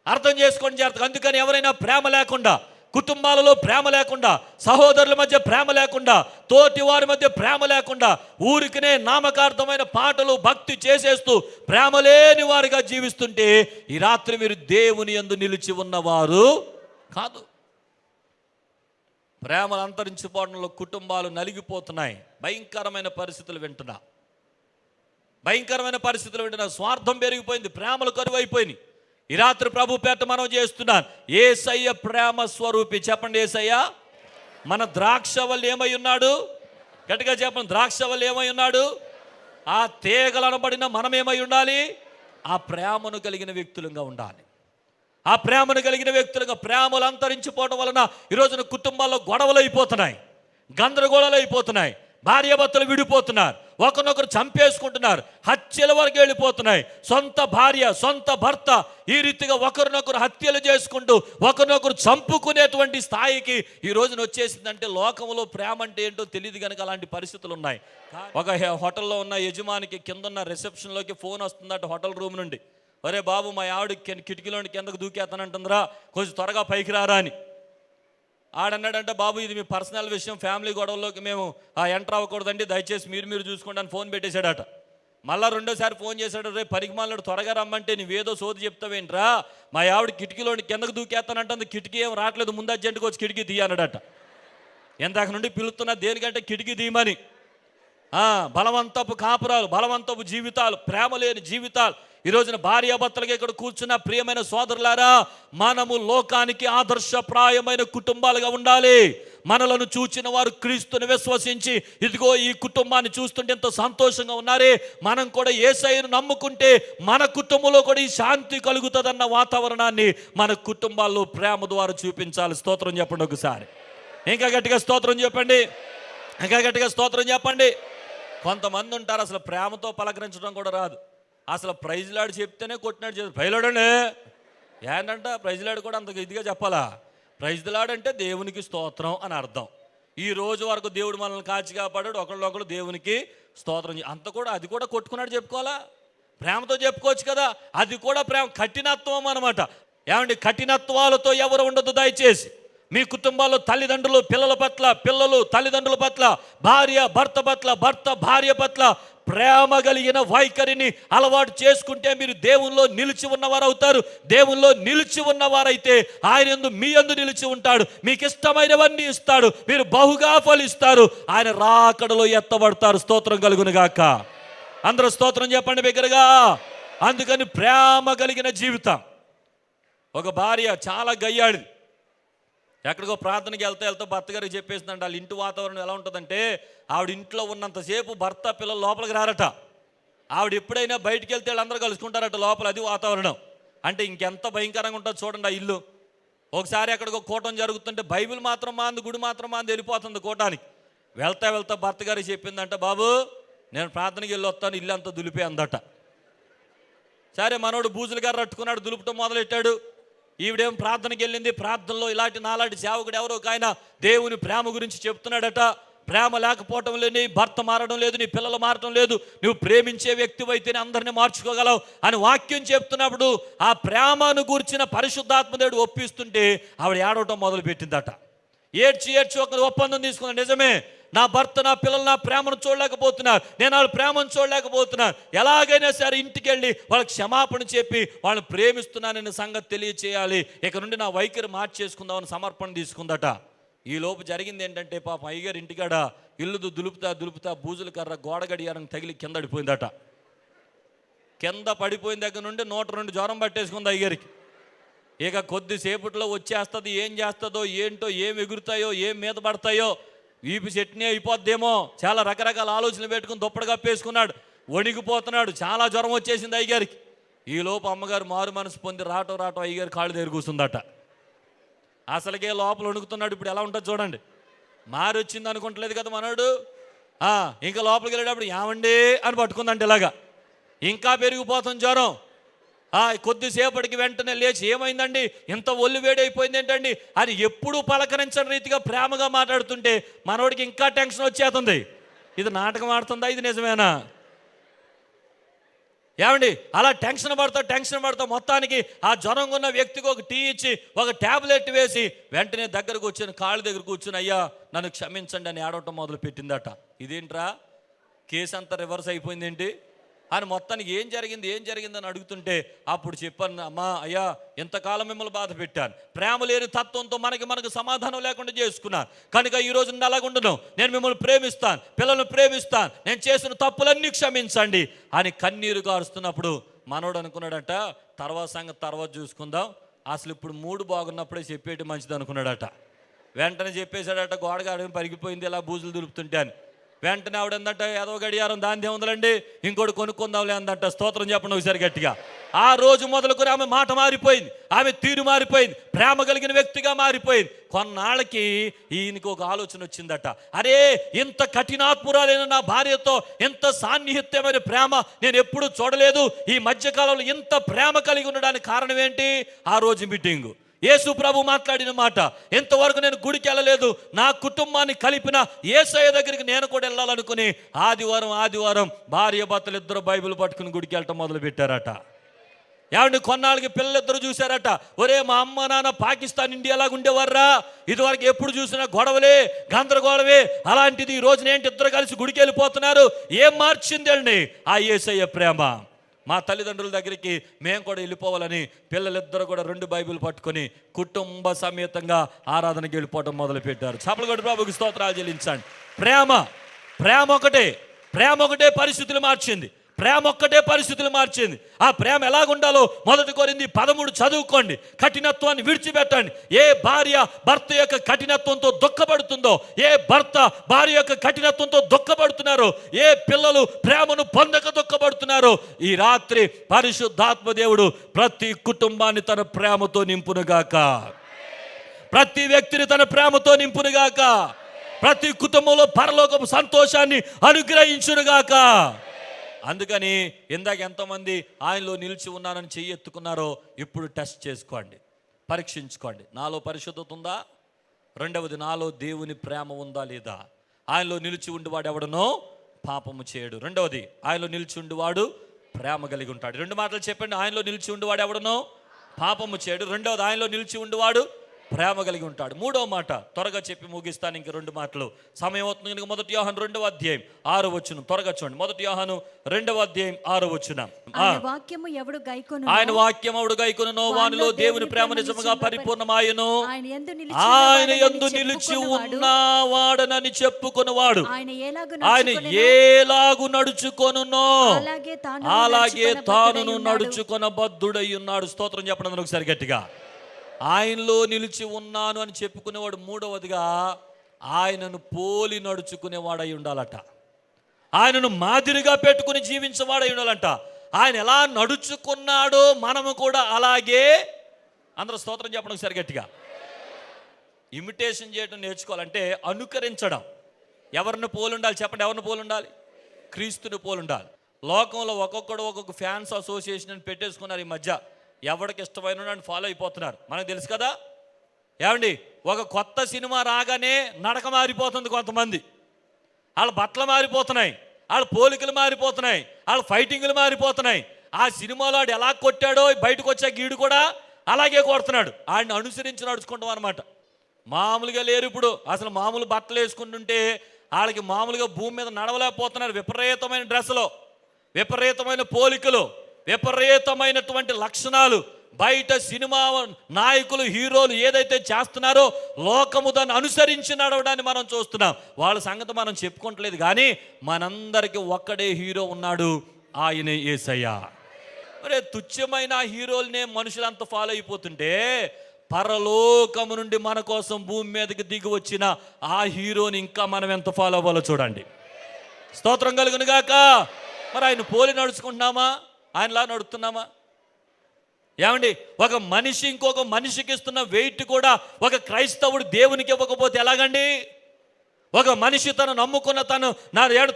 అర్థం చేసుకోండి జాగ్రత్తగా. అందుకని ఎవరైనా ప్రేమ లేకుండా, కుటుంబాలలో ప్రేమ లేకుండా, సహోదరుల మధ్య ప్రేమ లేకుండా, తోటి వారి మధ్య ప్రేమ లేకుండా, ఊరికినే నామకార్థమైన పాటలు భక్తి చేసేస్తూ ప్రేమ లేని వారిగా జీవిస్తుంటే ఈ రాత్రి మీరు దేవుని యందు నిలిచి ఉన్నవారు కాదు. ప్రేమలు అంతరించిపోవడంలో కుటుంబాలు నలిగిపోతున్నాయి. భయంకరమైన పరిస్థితులు వింటున్నా. స్వార్థం పెరిగిపోయింది, ప్రేమలు కరువైపోయినాయి. ఈ రాత్రి ప్రభు పేట మనం చేస్తున్నాను. యేసయ్య ప్రేమ స్వరూపి. చెప్పండి, యేసయ్య మన ద్రాక్షవల్లి ఏమై ఉన్నాడు? గట్టిగా చెప్పండి, ద్రాక్షవల్లి ఏమై ఉన్నాడు? ఆ తీగలు అనబడిన మనం ఏమై ఉండాలి? ఆ ప్రేమను కలిగిన వ్యక్తులుగా ఉండాలి. ఆ ప్రేమను కలిగిన వ్యక్తులుగా. ప్రేమలు అంతరించిపోవడం వలన ఈరోజున కుటుంబాల్లో గొడవలు అయిపోతున్నాయి, గందరగోళాలు అయిపోతున్నాయి, భార్యాభర్తలు విడిపోతున్నారు, ఒకరినొకరు చంపేసుకుంటున్నారు, హత్యల వరకు వెళ్ళిపోతున్నాయి. సొంత భార్య, సొంత భర్త ఈ రీతిగా ఒకరినొకరు హత్యలు చేసుకుంటూ ఒకరినొకరు చంపుకునేటువంటి స్థాయికి ఈ రోజున వచ్చేసిందంటే లోకంలో ప్రేమ అంటే ఏంటో తెలియదు కనుక అలాంటి పరిస్థితులు ఉన్నాయి. ఒక హోటల్లో ఉన్న యజమానికి కింద ఉన్న రిసెప్షన్లోకి ఫోన్ వస్తుందట హోటల్ రూమ్ నుండి. ఒరే బాబు, మా ఆవిడ కిటికీలోని కిందకు దూకేస్తానంటుందిరా, కొంచెం త్వరగా పైకి రారా అని. ఆడన్నాడంటే, బాబు ఇది మీ పర్సనల్ విషయం, ఫ్యామిలీ గొడవల్లోకి మేము ఎంటర్ అవ్వకూడదండి, దయచేసి మీరు చూసుకోండి అని ఫోన్ పెట్టేశాడట. మళ్ళీ రెండోసారి ఫోన్ చేశాడు, రేపు పరిగమాలను త్వరగా రమ్మంటే నువ్వేదో సోది చెప్తావేంట్రా, మా ఆవిడ కిటికీలోని కిందకు దూకేస్తానంటుంది, కిటికీ ఏం రావట్లేదు, ముందు అర్జెంటుగా వచ్చి కిటికీ తీయన్నాడట. ఎంతకు నుండి పిలుస్తున్నా దేనికంటే కిటికీ తీయమని. బలవంతపు కాపురాలు, బలవంతపు జీవితాలు, ప్రేమ లేని జీవితాలు. ఈ రోజున భార్యాభర్తలుగా ఇక్కడ కూర్చున్న ప్రియమైన సోదరులారా, మనము లోకానికి ఆదర్శప్రాయమైన కుటుంబాలుగా ఉండాలి. మనలను చూచిన వారు క్రీస్తుని విశ్వసించి ఇదిగో ఈ కుటుంబాన్ని చూస్తుంటే ఎంతో సంతోషంగా ఉన్నారే, మనం కూడా యేసయ్యను నమ్ముకుంటే మన కుటుంబంలో కూడా ఈ శాంతి కలుగుతుందన్న వాతావరణాన్ని మన కుటుంబాల్లో ప్రేమ ద్వారా చూపించాలి. స్తోత్రం చెప్పండి ఒకసారి. ఇంకా గట్టిగా స్తోత్రం చెప్పండి. కొంతమంది ఉంటారు అసలు ప్రేమతో పలకరించడం కూడా రాదు. అసలు ప్రైజ్లాడు చెప్తేనే కొట్టినాడు చేస్తారు. ప్రైజ్లాడనే ఏంటంట, ప్రైజ్లాడు కూడా అంత ఇదిగా చెప్పాలా? ప్రైజ్లాడంటే దేవునికి స్తోత్రం అని అర్థం. ఈ రోజు వరకు దేవుడు మనల్ని కాచి కాపాడాడు, ఒకళ్ళు దేవునికి స్తోత్రం. అది కూడా కొట్టుకున్నాడు చెప్పుకోవాలా? ప్రేమతో చెప్పుకోవచ్చు కదా. అది కూడా ప్రేమ, కఠినత్వం అన్నమాట. ఏమండి, కఠినత్వాలతో ఎవరు ఉండదు దయచేసి. మీ కుటుంబాల్లో తల్లిదండ్రులు పిల్లల పట్ల, పిల్లలు తల్లిదండ్రుల పట్ల, భార్య భర్త పట్ల, భర్త భార్య పట్ల ప్రేమ కలిగిన వైఖరిని అలవాటు చేసుకుంటే మీరు దేవుల్లో నిలిచి ఉన్నవారు అవుతారు. దేవుల్లో నిలిచి ఉన్నవారైతే ఆయన యందు మీ యందు నిలిచి ఉంటాడు. మీకు ఇష్టమైనవన్నీ ఇస్తాడు, మీరు బహుగా ఫలిస్తారు, ఆయన రాకడలో ఎత్తబడతారు. స్తోత్రం కలుగును గాక. అందరూ స్తోత్రం చెప్పండి బిగ్గరగా. అందుకని ప్రేమ కలిగిన జీవితం. ఒక భార్య చాలా గయ్యాడిది, ఎక్కడికో ప్రార్థనకి వెళ్తే భర్త గారికి చెప్పేసిందంట, వాళ్ళ ఇంటి వాతావరణం ఎలా ఉంటుందంటే ఆవిడ ఇంట్లో ఉన్నంతసేపు భర్త పిల్లలు లోపలికి రారట. ఆవిడ ఎప్పుడైనా బయటికి వెళ్తే అందరూ కలుసుకుంటారట లోపల, అది వాతావరణం. అంటే ఇంకెంత భయంకరంగా ఉంటుంది చూడండి ఆ ఇల్లు. ఒకసారి ఎక్కడికో కూటం జరుగుతుంటే బైబిల్ మాత్రం మాంది, గుడి మాత్రం మాంది, వెళ్ళిపోతుంది కూటానికి. వెళ్తా భర్త గారికి చెప్పిందంట, బాబు నేను ప్రార్థనకి వెళ్ళి వస్తాను, ఇల్లు అంతా దులిపే అందట. సరే మనోడు బూజులు గారు రట్టుకున్నాడు, దులుపటం మొదలెట్టాడు. ఈవిడేం ప్రార్థనకి వెళ్ళింది. ప్రార్థనలో ఇలాంటి నాలాంటి సేవకుడు ఎవరో ఒక ఆయన దేవుని ప్రేమ గురించి చెప్తున్నాడట. ప్రేమ లేకపోవటం లేదు, నీ భర్త మారడం లేదు, నీ పిల్లలు మారటం లేదు, నువ్వు ప్రేమించే వ్యక్తి అయితేనే అందరినీ మార్చుకోగలవు అని వాక్యం చెప్తున్నప్పుడు ఆ ప్రేమను గూర్చిన పరిశుద్ధాత్మదేవుడు ఒప్పిస్తుంటే ఆవిడ ఏడవటం మొదలు పెట్టిందట. ఏడ్చి ఒక ఒప్పందం తీసుకున్నాను, నిజమే నా భర్త నా పిల్లలు నా ప్రేమను చూడలేకపోతున్నారు, నేను వాళ్ళ ప్రేమను చూడలేకపోతున్నాను, ఎలాగైనా సరే ఇంటికి వెళ్ళి వాళ్ళకి క్షమాపణ చెప్పి వాళ్ళని ప్రేమిస్తున్నాననే సంగతి తెలియచేయాలి, ఇక నుండి నా వైఖరి మార్చేసుకుందామని సమర్పణ తీసుకుందట. ఈ లోపు జరిగింది ఏంటంటే పాపం అయ్యగారు ఇంటికాడ ఇల్లు దులుపుతా బూజుల కర్ర గోడ గడియారం తగిలి కింద పడిపోయిందట. కింద పడిపోయిన దగ్గర నుండి 102 జ్వరం పట్టేసుకుంది అయ్యగారికి. ఇక కొద్దిసేపట్లో వచ్చేస్తుంది, ఏం చేస్తుందో ఏంటో, ఏం ఎగురుతాయో ఏం మీద పడతాయో, వీపు చట్నీ అయిపోద్దేమో, చాలా రకరకాల ఆలోచనలు పెట్టుకుని దుప్పటి కప్పేసుకున్నాడు, వణికిపోతున్నాడు, చాలా జ్వరం వచ్చేసింది అయ్యగారికి. ఈ లోపు అమ్మగారు మారు మనసు పొంది రావటం అయ్యగారు కాళ్ళు దగ్గర కూర్చుందట. అసలుకే లోపల వణుకుతున్నాడు. ఇప్పుడు ఎలా ఉంటుంది చూడండి, మారి వచ్చింది అనుకుంటలేదు కదా మనోడు. ఇంకా లోపలికి వెళ్ళేటప్పుడు ఏమండి అని పట్టుకుందంటే ఇలాగా, ఇంకా పెరిగిపోతుంది జ్వరం. కొద్దిసేపటికి వెంటనే లేచి ఏమైందండి ఇంత ఒళ్ళు వేడైపోయింది ఏంటండి అని ఎప్పుడు పలకరించని రీతిగా ప్రేమగా మాట్లాడుతుంటే మనోడికి ఇంకా టెన్షన్ వచ్చేస్తుంది. ఇది నాటకం ఆడుతుందా, ఇది నిజమేనా? ఏమండి అలా టెన్షన్ పడతా మొత్తానికి ఆ జ్వరం ఉన్న వ్యక్తికి ఒక టీ ఇచ్చి ఒక ట్యాబ్లెట్ వేసి వెంటనే దగ్గరకు వచ్చిన కాళ్ళ దగ్గర కూర్చుని, అయ్యా నన్ను క్షమించండి అని ఏడవటం మొదలు పెట్టిందట. ఇదేంట్రా కేసు అంతా రివర్స్ అయిపోయింది ఏంటి అని మొత్తానికి ఏం జరిగింది అని అడుగుతుంటే అప్పుడు చెప్పాను, అమ్మా అయ్యా ఎంతకాలం మిమ్మల్ని బాధ పెట్టాను, ప్రేమ లేని తత్వంతో మనకు సమాధానం లేకుండా చేసుకున్నాను కనుక ఈరోజు నుండి అలాగుండను, నేను మిమ్మల్ని ప్రేమిస్తాను, పిల్లల్ని ప్రేమిస్తాను, నేను చేసిన తప్పులన్నీ క్షమించండి అని కన్నీరు గారుస్తున్నప్పుడు మనోడు అనుకున్నాడట, తర్వాత సంగతి తర్వాత చూసుకుందాం, అసలు ఇప్పుడు మూడు బాగున్నప్పుడే చెప్పేటి మంచిది అనుకున్నాడట. వెంటనే చెప్పేశాడట, గోడగాడ పరిగిపోయింది ఇలా బూజులు దులుపుతుంటే అని. వెంటనే ఆవిడ అందట, ఏదో గడియారం దాని ఉందండి, ఇంకోటి కొనుక్కుందాంలే అందట. స్తోత్రం చెప్పండి ఒకసారి గట్టిగా. ఆ రోజు మొదలుకొని ఆమె మాట మారిపోయింది, ఆమె తీరు మారిపోయింది, ప్రేమ కలిగిన వ్యక్తిగా మారిపోయింది. కొన్నాళ్ళకి ఈయనకి ఒక ఆలోచన వచ్చిందట, అరే ఇంత కఠినాత్మురాలైన నా భార్యతో ఇంత సాన్నిహిత్యమైన ప్రేమ నేను ఎప్పుడూ చూడలేదు, ఈ మధ్యకాలంలో ఇంత ప్రేమ కలిగి ఉండడానికి కారణం ఏంటి? ఆ రోజు మీటింగు యేసు ప్రభు మాట్లాడిన మాట, ఎంతవరకు నేను గుడికి వెళ్ళలేదు, నా కుటుంబాన్ని కలిపిన యేసయ్య దగ్గరికి నేను కూడా వెళ్ళాలనుకుని ఆదివారం భార్య భర్తలు ఇద్దరు బైబిల్ పట్టుకుని గుడికి వెళ్ళటం మొదలు పెట్టారట. ఏమండి కొన్నాళ్ళకి పిల్లలిద్దరు చూశారట, ఒరే మా అమ్మ నాన్న పాకిస్తాన్ ఇండియాలాగా ఉండేవారా, ఇదివరకు ఎప్పుడు చూసినా గొడవలే గందరగోళమే, అలాంటిది ఈ రోజున ఏంటి ఇద్దరు కలిసి గుడికి వెళ్ళిపోతున్నారు, ఏం మార్చిందండి ఆ యేసయ్య ప్రేమ. మా తల్లిదండ్రుల దగ్గరికి మేము కూడా వెళ్ళిపోవాలని పిల్లలిద్దరూ కూడా 2 బైబిల్ పట్టుకొని కుటుంబ సమేతంగా ఆరాధనకి వెళ్ళిపోవడం మొదలుపెట్టారు. చప్పలగొడ్డు ప్రభుకి స్తోత్రాలు చెల్లించండి. ప్రేమ ఒకటే పరిస్థితులు మార్చింది. ఆ ప్రేమ ఎలాగుండాలో 1 కొరింథీ 13 చదువుకోండి. కఠినత్వాన్ని విడిచిపెట్టండి. ఏ భార్య భర్త యొక్క కఠినత్వంతో దుఃఖపడుతుందో, ఏ భర్త భార్య యొక్క కఠినత్వంతో దుఃఖపడుతున్నారో, ఏ పిల్లలు ప్రేమను పొందక దుఃఖపడుతున్నారో, ఈ రాత్రి పరిశుద్ధాత్మ దేవుడు ప్రతి కుటుంబాన్ని తన ప్రేమతో నింపునుగాక, ప్రతి వ్యక్తిని తన ప్రేమతో నింపునుగాక, ప్రతి కుటుంబంలో పరలోకపు సంతోషాన్ని అనుగ్రహించునుగాక. అందుకని ఇందాక ఎంతమంది ఆయనలో నిలిచి ఉన్నానని చెయ్యి ఎత్తుకున్నారో ఇప్పుడు టెస్ట్ చేసుకోండి, పరీక్షించుకోండి. నాలో పరిశుద్ధత ఉందా? రెండవది, నాలో దేవుని ప్రేమ ఉందా లేదా? ఆయనలో నిలిచి ఉండివాడు ఎవడనో పాపము చేయడు. రెండవది, ఆయనలో నిలిచి ఉండివాడు ప్రేమ కలిగి ఉంటాడు. 2 మాటలు చెప్పండి. ఆయనలో నిలిచి ఉండివాడు ఎవడనో పాపము చేయడు. రెండవది, ఆయనలో నిలిచి ఉండివాడు ప్రేమ కలిగి ఉంటాడు. మూడో మాట త్వరగా చెప్పి ముగిస్తాను, ఇంక 2 మాటలు సమయం అవుతుంది కనుక. 1 యోహాను 2వ అధ్యాయం 6వ వచనం త్వరగా చూడండి. 1 యోహాను 2వ అధ్యాయం 6వ వచనం. ఆయన వాక్యము ఎవడు గైకొనునో వానిలో దేవుని ప్రేమ నిజముగా పరిపూర్ణమాయను. ఆయన యందు నిలిచి ఉన్నవాడనని చెప్పుకొనువాడు ఆయన ఏలాగు నడుచుకొనునో అలాగే తానును నడుచుకొనబద్ధుడై ఉన్నాడు. స్తోత్రం చెప్పడం ఒకసారి గట్టిగా. ఆయనలో నిలిచి ఉన్నాను అని చెప్పుకునేవాడు. మూడవదిగా ఆయనను పోలి నడుచుకునేవాడై ఉండాలట. ఆయనను మాదిరిగా పెట్టుకుని జీవించేవాడై ఉండాలంట. ఆయన ఎలా నడుచుకున్నాడో మనము కూడా అలాగే. అందరూ స్తోత్రం చెప్పడం ఒకసారి గట్టిగా. ఇమిటేషన్ చేయడం నేర్చుకోవాలంటే అనుకరించడం. ఎవరిని పోలి ఉండాలి చెప్పండి? ఎవరిని పోలి ఉండాలి? క్రీస్తుని పోలి ఉండాలి. లోకంలో ఒక్కొక్కడు ఒక్కొక్క ఫ్యాన్స్ అసోసియేషన్ అని పెట్టేసుకున్నారు ఈ మధ్య. ఎవరికి ఇష్టమైన నన్ను ఫాలో అయిపోతున్నారు. మనకు తెలుసు కదా ఏమండి. ఒక కొత్త సినిమా రాగానే నడక మారిపోతుంది కొంతమంది. వాళ్ళ బట్టలు మారిపోతున్నాయి, వాళ్ళ పోలికలు మారిపోతున్నాయి, వాళ్ళ ఫైటింగ్లు మారిపోతున్నాయి. ఆ సినిమాలో వాడు ఎలా కొట్టాడో బయటకు వచ్చే గీడు కూడా అలాగే కొడుతున్నాడు. ఆయన్ని అనుసరించి నడుచుకుంటాం అనమాట. మామూలుగా లేరు ఇప్పుడు. అసలు మామూలు బట్టలు వేసుకుంటుంటే వాళ్ళకి మామూలుగా భూమి మీద నడవలేకపోతున్నారు. విపరీతమైన డ్రెస్సులో, విపరీతమైన పోలికలు, విపరీతమైనటువంటి లక్షణాలు. బయట సినిమా నాయకులు, హీరోలు ఏదైతే చేస్తున్నారో లోకము దాన్ని అనుసరించి నడవడాన్ని మనం చూస్తున్నాం. వాళ్ళ సంగతి మనం చెప్పుకోవట్లేదు, కానీ మనందరికీ ఒక్కడే హీరో ఉన్నాడు, ఆయనే యేసయ్య. మరి తుచ్చమైన హీరోలనే మనుషులంతా ఫాలో అయిపోతుంటే పరలోకము నుండి మన కోసం భూమి మీదకి దిగి వచ్చిన ఆ హీరోని ఇంకా మనం ఎంత ఫాలో అవ్వాలో చూడండి. స్తోత్రం కలుగును గాక. మరి ఆయన పోలి నడుచుకుంటున్నామా? ఆయనలా నడుస్తున్నామా? ఏమండి, ఒక మనిషి ఇంకొక మనిషికి ఇస్తున్న వెయిట్ కూడా ఒక క్రైస్తవుడు దేవునికి ఇవ్వకపోతే ఎలాగండి? ఒక మనిషి తను నమ్ముకున్న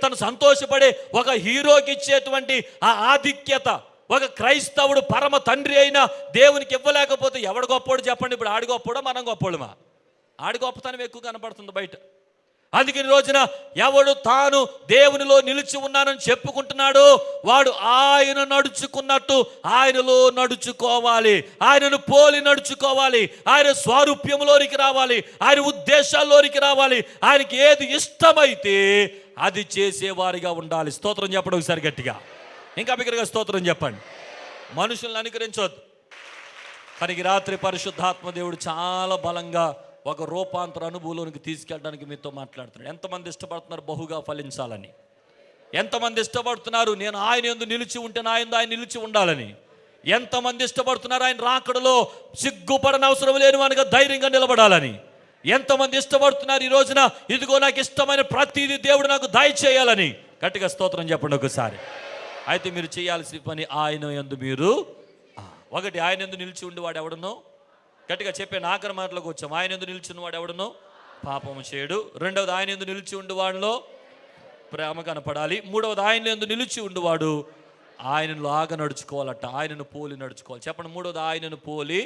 తను సంతోషపడే ఒక హీరోకి ఇచ్చేటువంటి ఆ ఆధిక్యత ఒక క్రైస్తవుడు పరమ తండ్రి అయినా దేవునికి ఇవ్వలేకపోతే ఎవడు గొప్పోడు చెప్పండి? ఇప్పుడు ఆడి గొప్పోడా మనం గొప్పోడుమా? ఆడి గొప్పతనం ఎక్కువ కనపడుతుంది బయట. అందుకని రోజున ఎవడు తాను దేవునిలో నిలిచి ఉన్నానని చెప్పుకుంటున్నాడు వాడు ఆయన నడుచుకున్నట్టు ఆయనలో నడుచుకోవాలి, ఆయనను పోలి నడుచుకోవాలి, ఆయన స్వారూప్యంలోనికి రావాలి, ఆయన ఉద్దేశాల్లోనికి రావాలి, ఆయనకి ఏది ఇష్టమైతే అది చేసేవారిగా ఉండాలి. స్తోత్రం చెప్పడం ఒకసారి గట్టిగా, ఇంకా బిగ్గరగా స్తోత్రం చెప్పండి. మనుషులను అనుకరించవద్దు. కానీ ఈ రాత్రి పరిశుద్ధాత్మ దేవుడు చాలా బలంగా ఒక రూపాంతర అనుభవంలోనికి తీసుకెళ్ళడానికి మీతో మాట్లాడుతున్నాడు. ఎంతమంది ఇష్టపడుతున్నారు బహుగా ఫలించాలని? ఎంతమంది ఇష్టపడుతున్నారు నేను ఆయన యందు నిలిచి ఉంటే నా యందు ఆయన నిలిచి ఉండాలని? ఎంతమంది ఇష్టపడుతున్నారు ఆయన రాకడలో సిగ్గుపడని అవసరం లేని వానిగా ధైర్యంగా నిలబడాలని? ఎంతమంది ఇష్టపడుతున్నారు ఈ రోజున ఇదిగో నాకు ఇష్టమైన ప్రతిదీ దేవుడు నాకు దయచేయాలని? గట్టిగా స్తోత్రం చెప్పండి ఒకసారి. అయితే మీరు చేయాల్సిన పని ఆయన యందు మీరు ఒకటి ఆయన యందు నిలిచి ఉండేవాడు ఎవడనో, గట్టిగా చెప్పే ఆఖరి మాటలకు వచ్చాం, ఆయన యందు నిలిచిన వాడు ఎవడనో పాపము చేయడు. రెండవది ఆయన యందు నిలిచి ఉండేవాడిలో ప్రేమ కనపడాలి. మూడవది ఆయన యందు నిలిచి ఉండేవాడు ఆయనలాగా నడుచుకోవాలట, ఆయనను పోలి నడుచుకోవాలి. చెప్పండి, మూడవది ఆయనను పోలి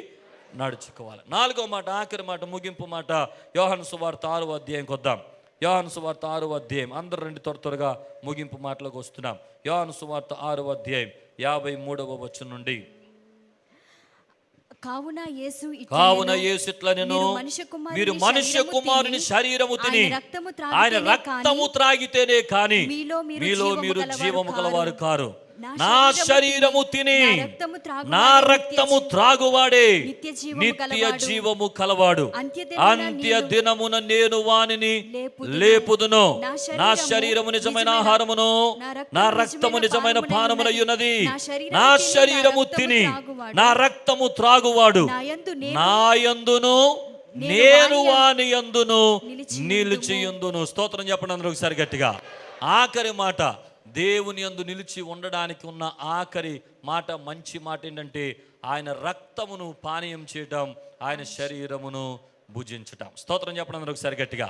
నడుచుకోవాలి. నాలుగవ మాట, ఆఖరి మాట, ముగింపు మాట, యోహాను సువార్త 6వ అధ్యాయంకి వద్దాం. యోహాను సువార్త 6వ అధ్యాయం, అందరూ రండి త్వరగా ముగింపు మాటలకు వస్తున్నాం. యోహాను సువార్త 6వ అధ్యాయం 53వ వచనం నుండి. కావున యేసు ఇట్లా నేను మీరు మనుష్య కుమారుని శరీరము తిని ఆయన రక్తము త్రాగితేనే కానీ మీలో మీరు జీవము గలవారు కారు. నా శరీరము తిని నా రక్తము త్రాగువాడే నిత్య జీవము కలవాడు. అంత్య దినమున నేను వానిని లేపుదును. నా శరీరము నిజమైన ఆహారమును నా రక్తము నిజమైన పానమునయున్నది. నా శరీరము తిని నా రక్తము త్రాగువాడు నా యందును నేను వాని యందును నిలిచియుందును. స్తోత్రం చెప్పండి అందరూ ఒకసారి గట్టిగా. ఆఖరి మాట, దేవుని యందు నిలిచి ఉండడానికి ఉన్న ఆఖరి మాట, మంచి మాట ఏంటంటే ఆయన రక్తమును పానీయం చేయటం, ఆయన శరీరమును భుజించటం. స్తోత్రం చెప్పడం ఒకసారి గట్టిగా.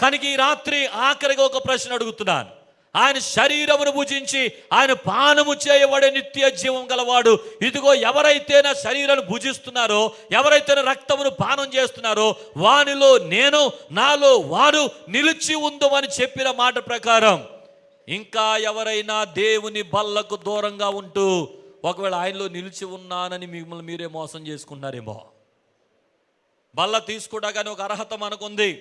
కనుక ఈ రాత్రి ఆఖరిగా ఒక ప్రశ్న అడుగుతున్నాను. ఆయన శరీరమును భుజించి ఆయన పానము చేయబడే నిత్య జీవం గలవాడు. ఇదిగో ఎవరైతే నా శరీరాన్ని భుజిస్తున్నారో, ఎవరైతే నా రక్తమును పానం చేస్తున్నారో వానిలో నేను, నాలో వారు నిలిచి ఉందో అని చెప్పిన మాట ప్రకారం ఇంకా ఎవరైనా దేవుని బల్లకు దూరంగా ఉంటూ ఒకవేళ ఆయనలో నిలిచి ఉన్నానని మిమ్మల్ని మీరే మోసం చేసుకున్నారేమో. బల్ల తీసుకోవడానికి ఒక అర్హత మనకుంది.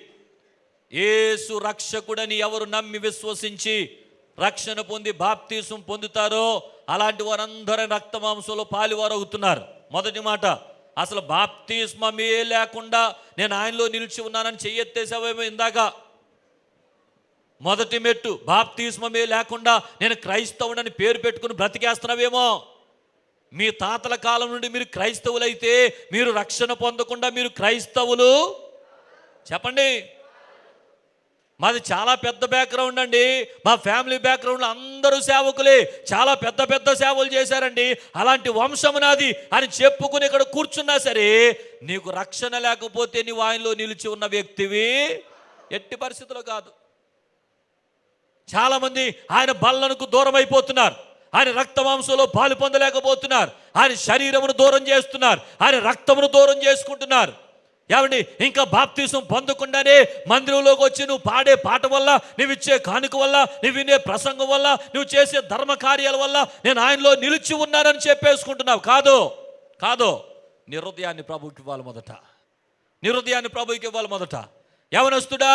యేసు రక్షకుడని ఎవరు నమ్మి విశ్వసించి రక్షణ పొంది బాప్తీసం పొందుతారో అలాంటి వారందరూ రక్తమాంసంలో పాలువారు అవుతున్నారు. మొదటి మాట, అసలు బాప్తిస్మమే లేకుండా నేను ఆయనలో నిలిచి ఉన్నానని చెయ్యెత్తేసావేమో ఇందాక. మొదటి మెట్టు, బాప్తిస్మమే లేకుండా నేను క్రైస్తవుడని పేరు పెట్టుకుని బ్రతికేస్తున్నావేమో. మీ తాతల కాలం నుండి మీరు క్రైస్తవులైతే మీరు రక్షణ పొందకుండా మీరు క్రైస్తవులు చెప్పండి. మాది చాలా పెద్ద బ్యాక్గ్రౌండ్ అండి. మా ఫ్యామిలీ బ్యాక్గ్రౌండ్లో అందరూ సేవకులే, చాలా పెద్ద పెద్ద సేవలు చేశారండి, అలాంటి వంశం నాది అని చెప్పుకుని ఇక్కడ కూర్చున్నా సరే నీకు రక్షణ లేకపోతే నీవు ఆయనలో నిలిచి ఉన్న వ్యక్తివి ఎట్టి పరిస్థితుల్లో కాదు. చాలామంది ఆయన బల్లనకు దూరం అయిపోతున్నారు, ఆయన రక్తమాంసంలో పాలు పొందలేకపోతున్నారు, ఆయన శరీరమును దూరం చేస్తున్నారు, ఆయన రక్తమును దూరం చేసుకుంటున్నారు. ఏమండి, ఇంకా బాప్తీసం పొందకుండానే మందిరంలోకి వచ్చి నువ్వు పాడే పాట వల్ల, నువ్వు ఇచ్చే కానుక వల్ల, నువ్వు వినే ప్రసంగం వల్ల, నువ్వు చేసే ధర్మ కార్యాల వల్ల నేను ఆయనలో నిలిచి ఉన్నానని చెప్పేసుకుంటున్నావు. కాదు కాదు, నీ హృదయాన్ని ప్రభువుకి ఇవ్వాలి మొదట. నీ హృదయాన్ని ప్రభువుకి ఇవ్వాలి మొదట. యవనస్తుడా,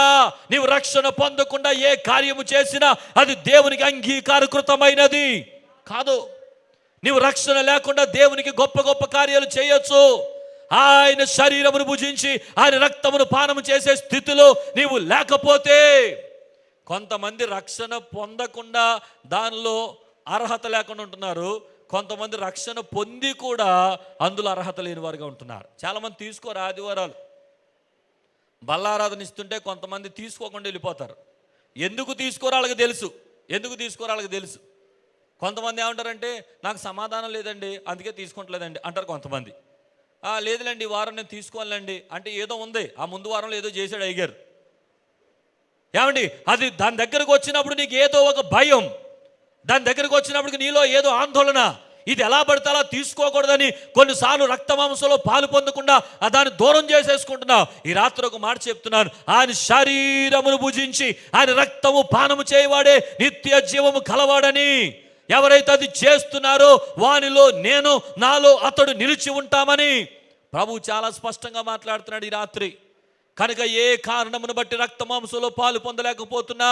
నీవు రక్షణ పొందకుండా ఏ కార్యము చేసినా అది దేవునికి అంగీకారకృతమైనది కాదు. నీవు రక్షణ లేకుండా దేవునికి గొప్ప గొప్ప కార్యాలు చేయొచ్చు. ఆయన శరీరమును భుజించి ఆయన రక్తమును పానము చేసే స్థితిలో నీవు లేకపోతే, కొంతమంది రక్షణ పొందకుండా దానిలో అర్హత లేకుండా ఉంటున్నారు, కొంతమంది రక్షణ పొంది కూడా అందులో అర్హత లేని వారుగా ఉంటున్నారు. చాలామంది తీసుకోరు ఆదివారాలు, బల్లారాధన ఇస్తుంటే కొంతమంది తీసుకోకుండా వెళ్ళిపోతారు. ఎందుకు తీసుకోరో వాళ్ళకి తెలుసు, ఎందుకు తీసుకోరో వాళ్ళకి తెలుసు. కొంతమంది ఏమంటారంటే నాకు సమాధానం లేదండి అందుకే తీసుకుంటలేదండి అంటారు కొంతమంది. లేదులేండి ఈ వారం నేను తీసుకోవాలండి అంటే ఏదో ఉంది, ఆ ముందు వారంలో ఏదో చేశాడు అయ్యారు. ఏమండి, అది దాని దగ్గరకు వచ్చినప్పుడు నీకు ఏదో ఒక భయం, దాని దగ్గరకు వచ్చినప్పుడు నీలో ఏదో ఆందోళన, ఇది ఎలా పడితే అలా తీసుకోకూడదని కొన్నిసార్లు రక్తమాంసంలో పాలు పొందకుండా దాన్ని దూరం చేసేసుకుంటున్నావు. ఈ రాత్రి ఒక మాట చెప్తున్నాను, ఆయన శరీరమును భుజించి ఆయన రక్తము పానము చేయవాడే నిత్య జీవము కలవాడని. ఎవరైతే అది చేస్తున్నారో వానిలో నేను, నాలో అతడు నిలిచి ఉంటామని ప్రభువు చాలా స్పష్టంగా మాట్లాడుతున్నాడు ఈ రాత్రి. కనుక ఏ కారణమును బట్టి రక్తమాంసంలో పాలు పొందలేకపోతున్నా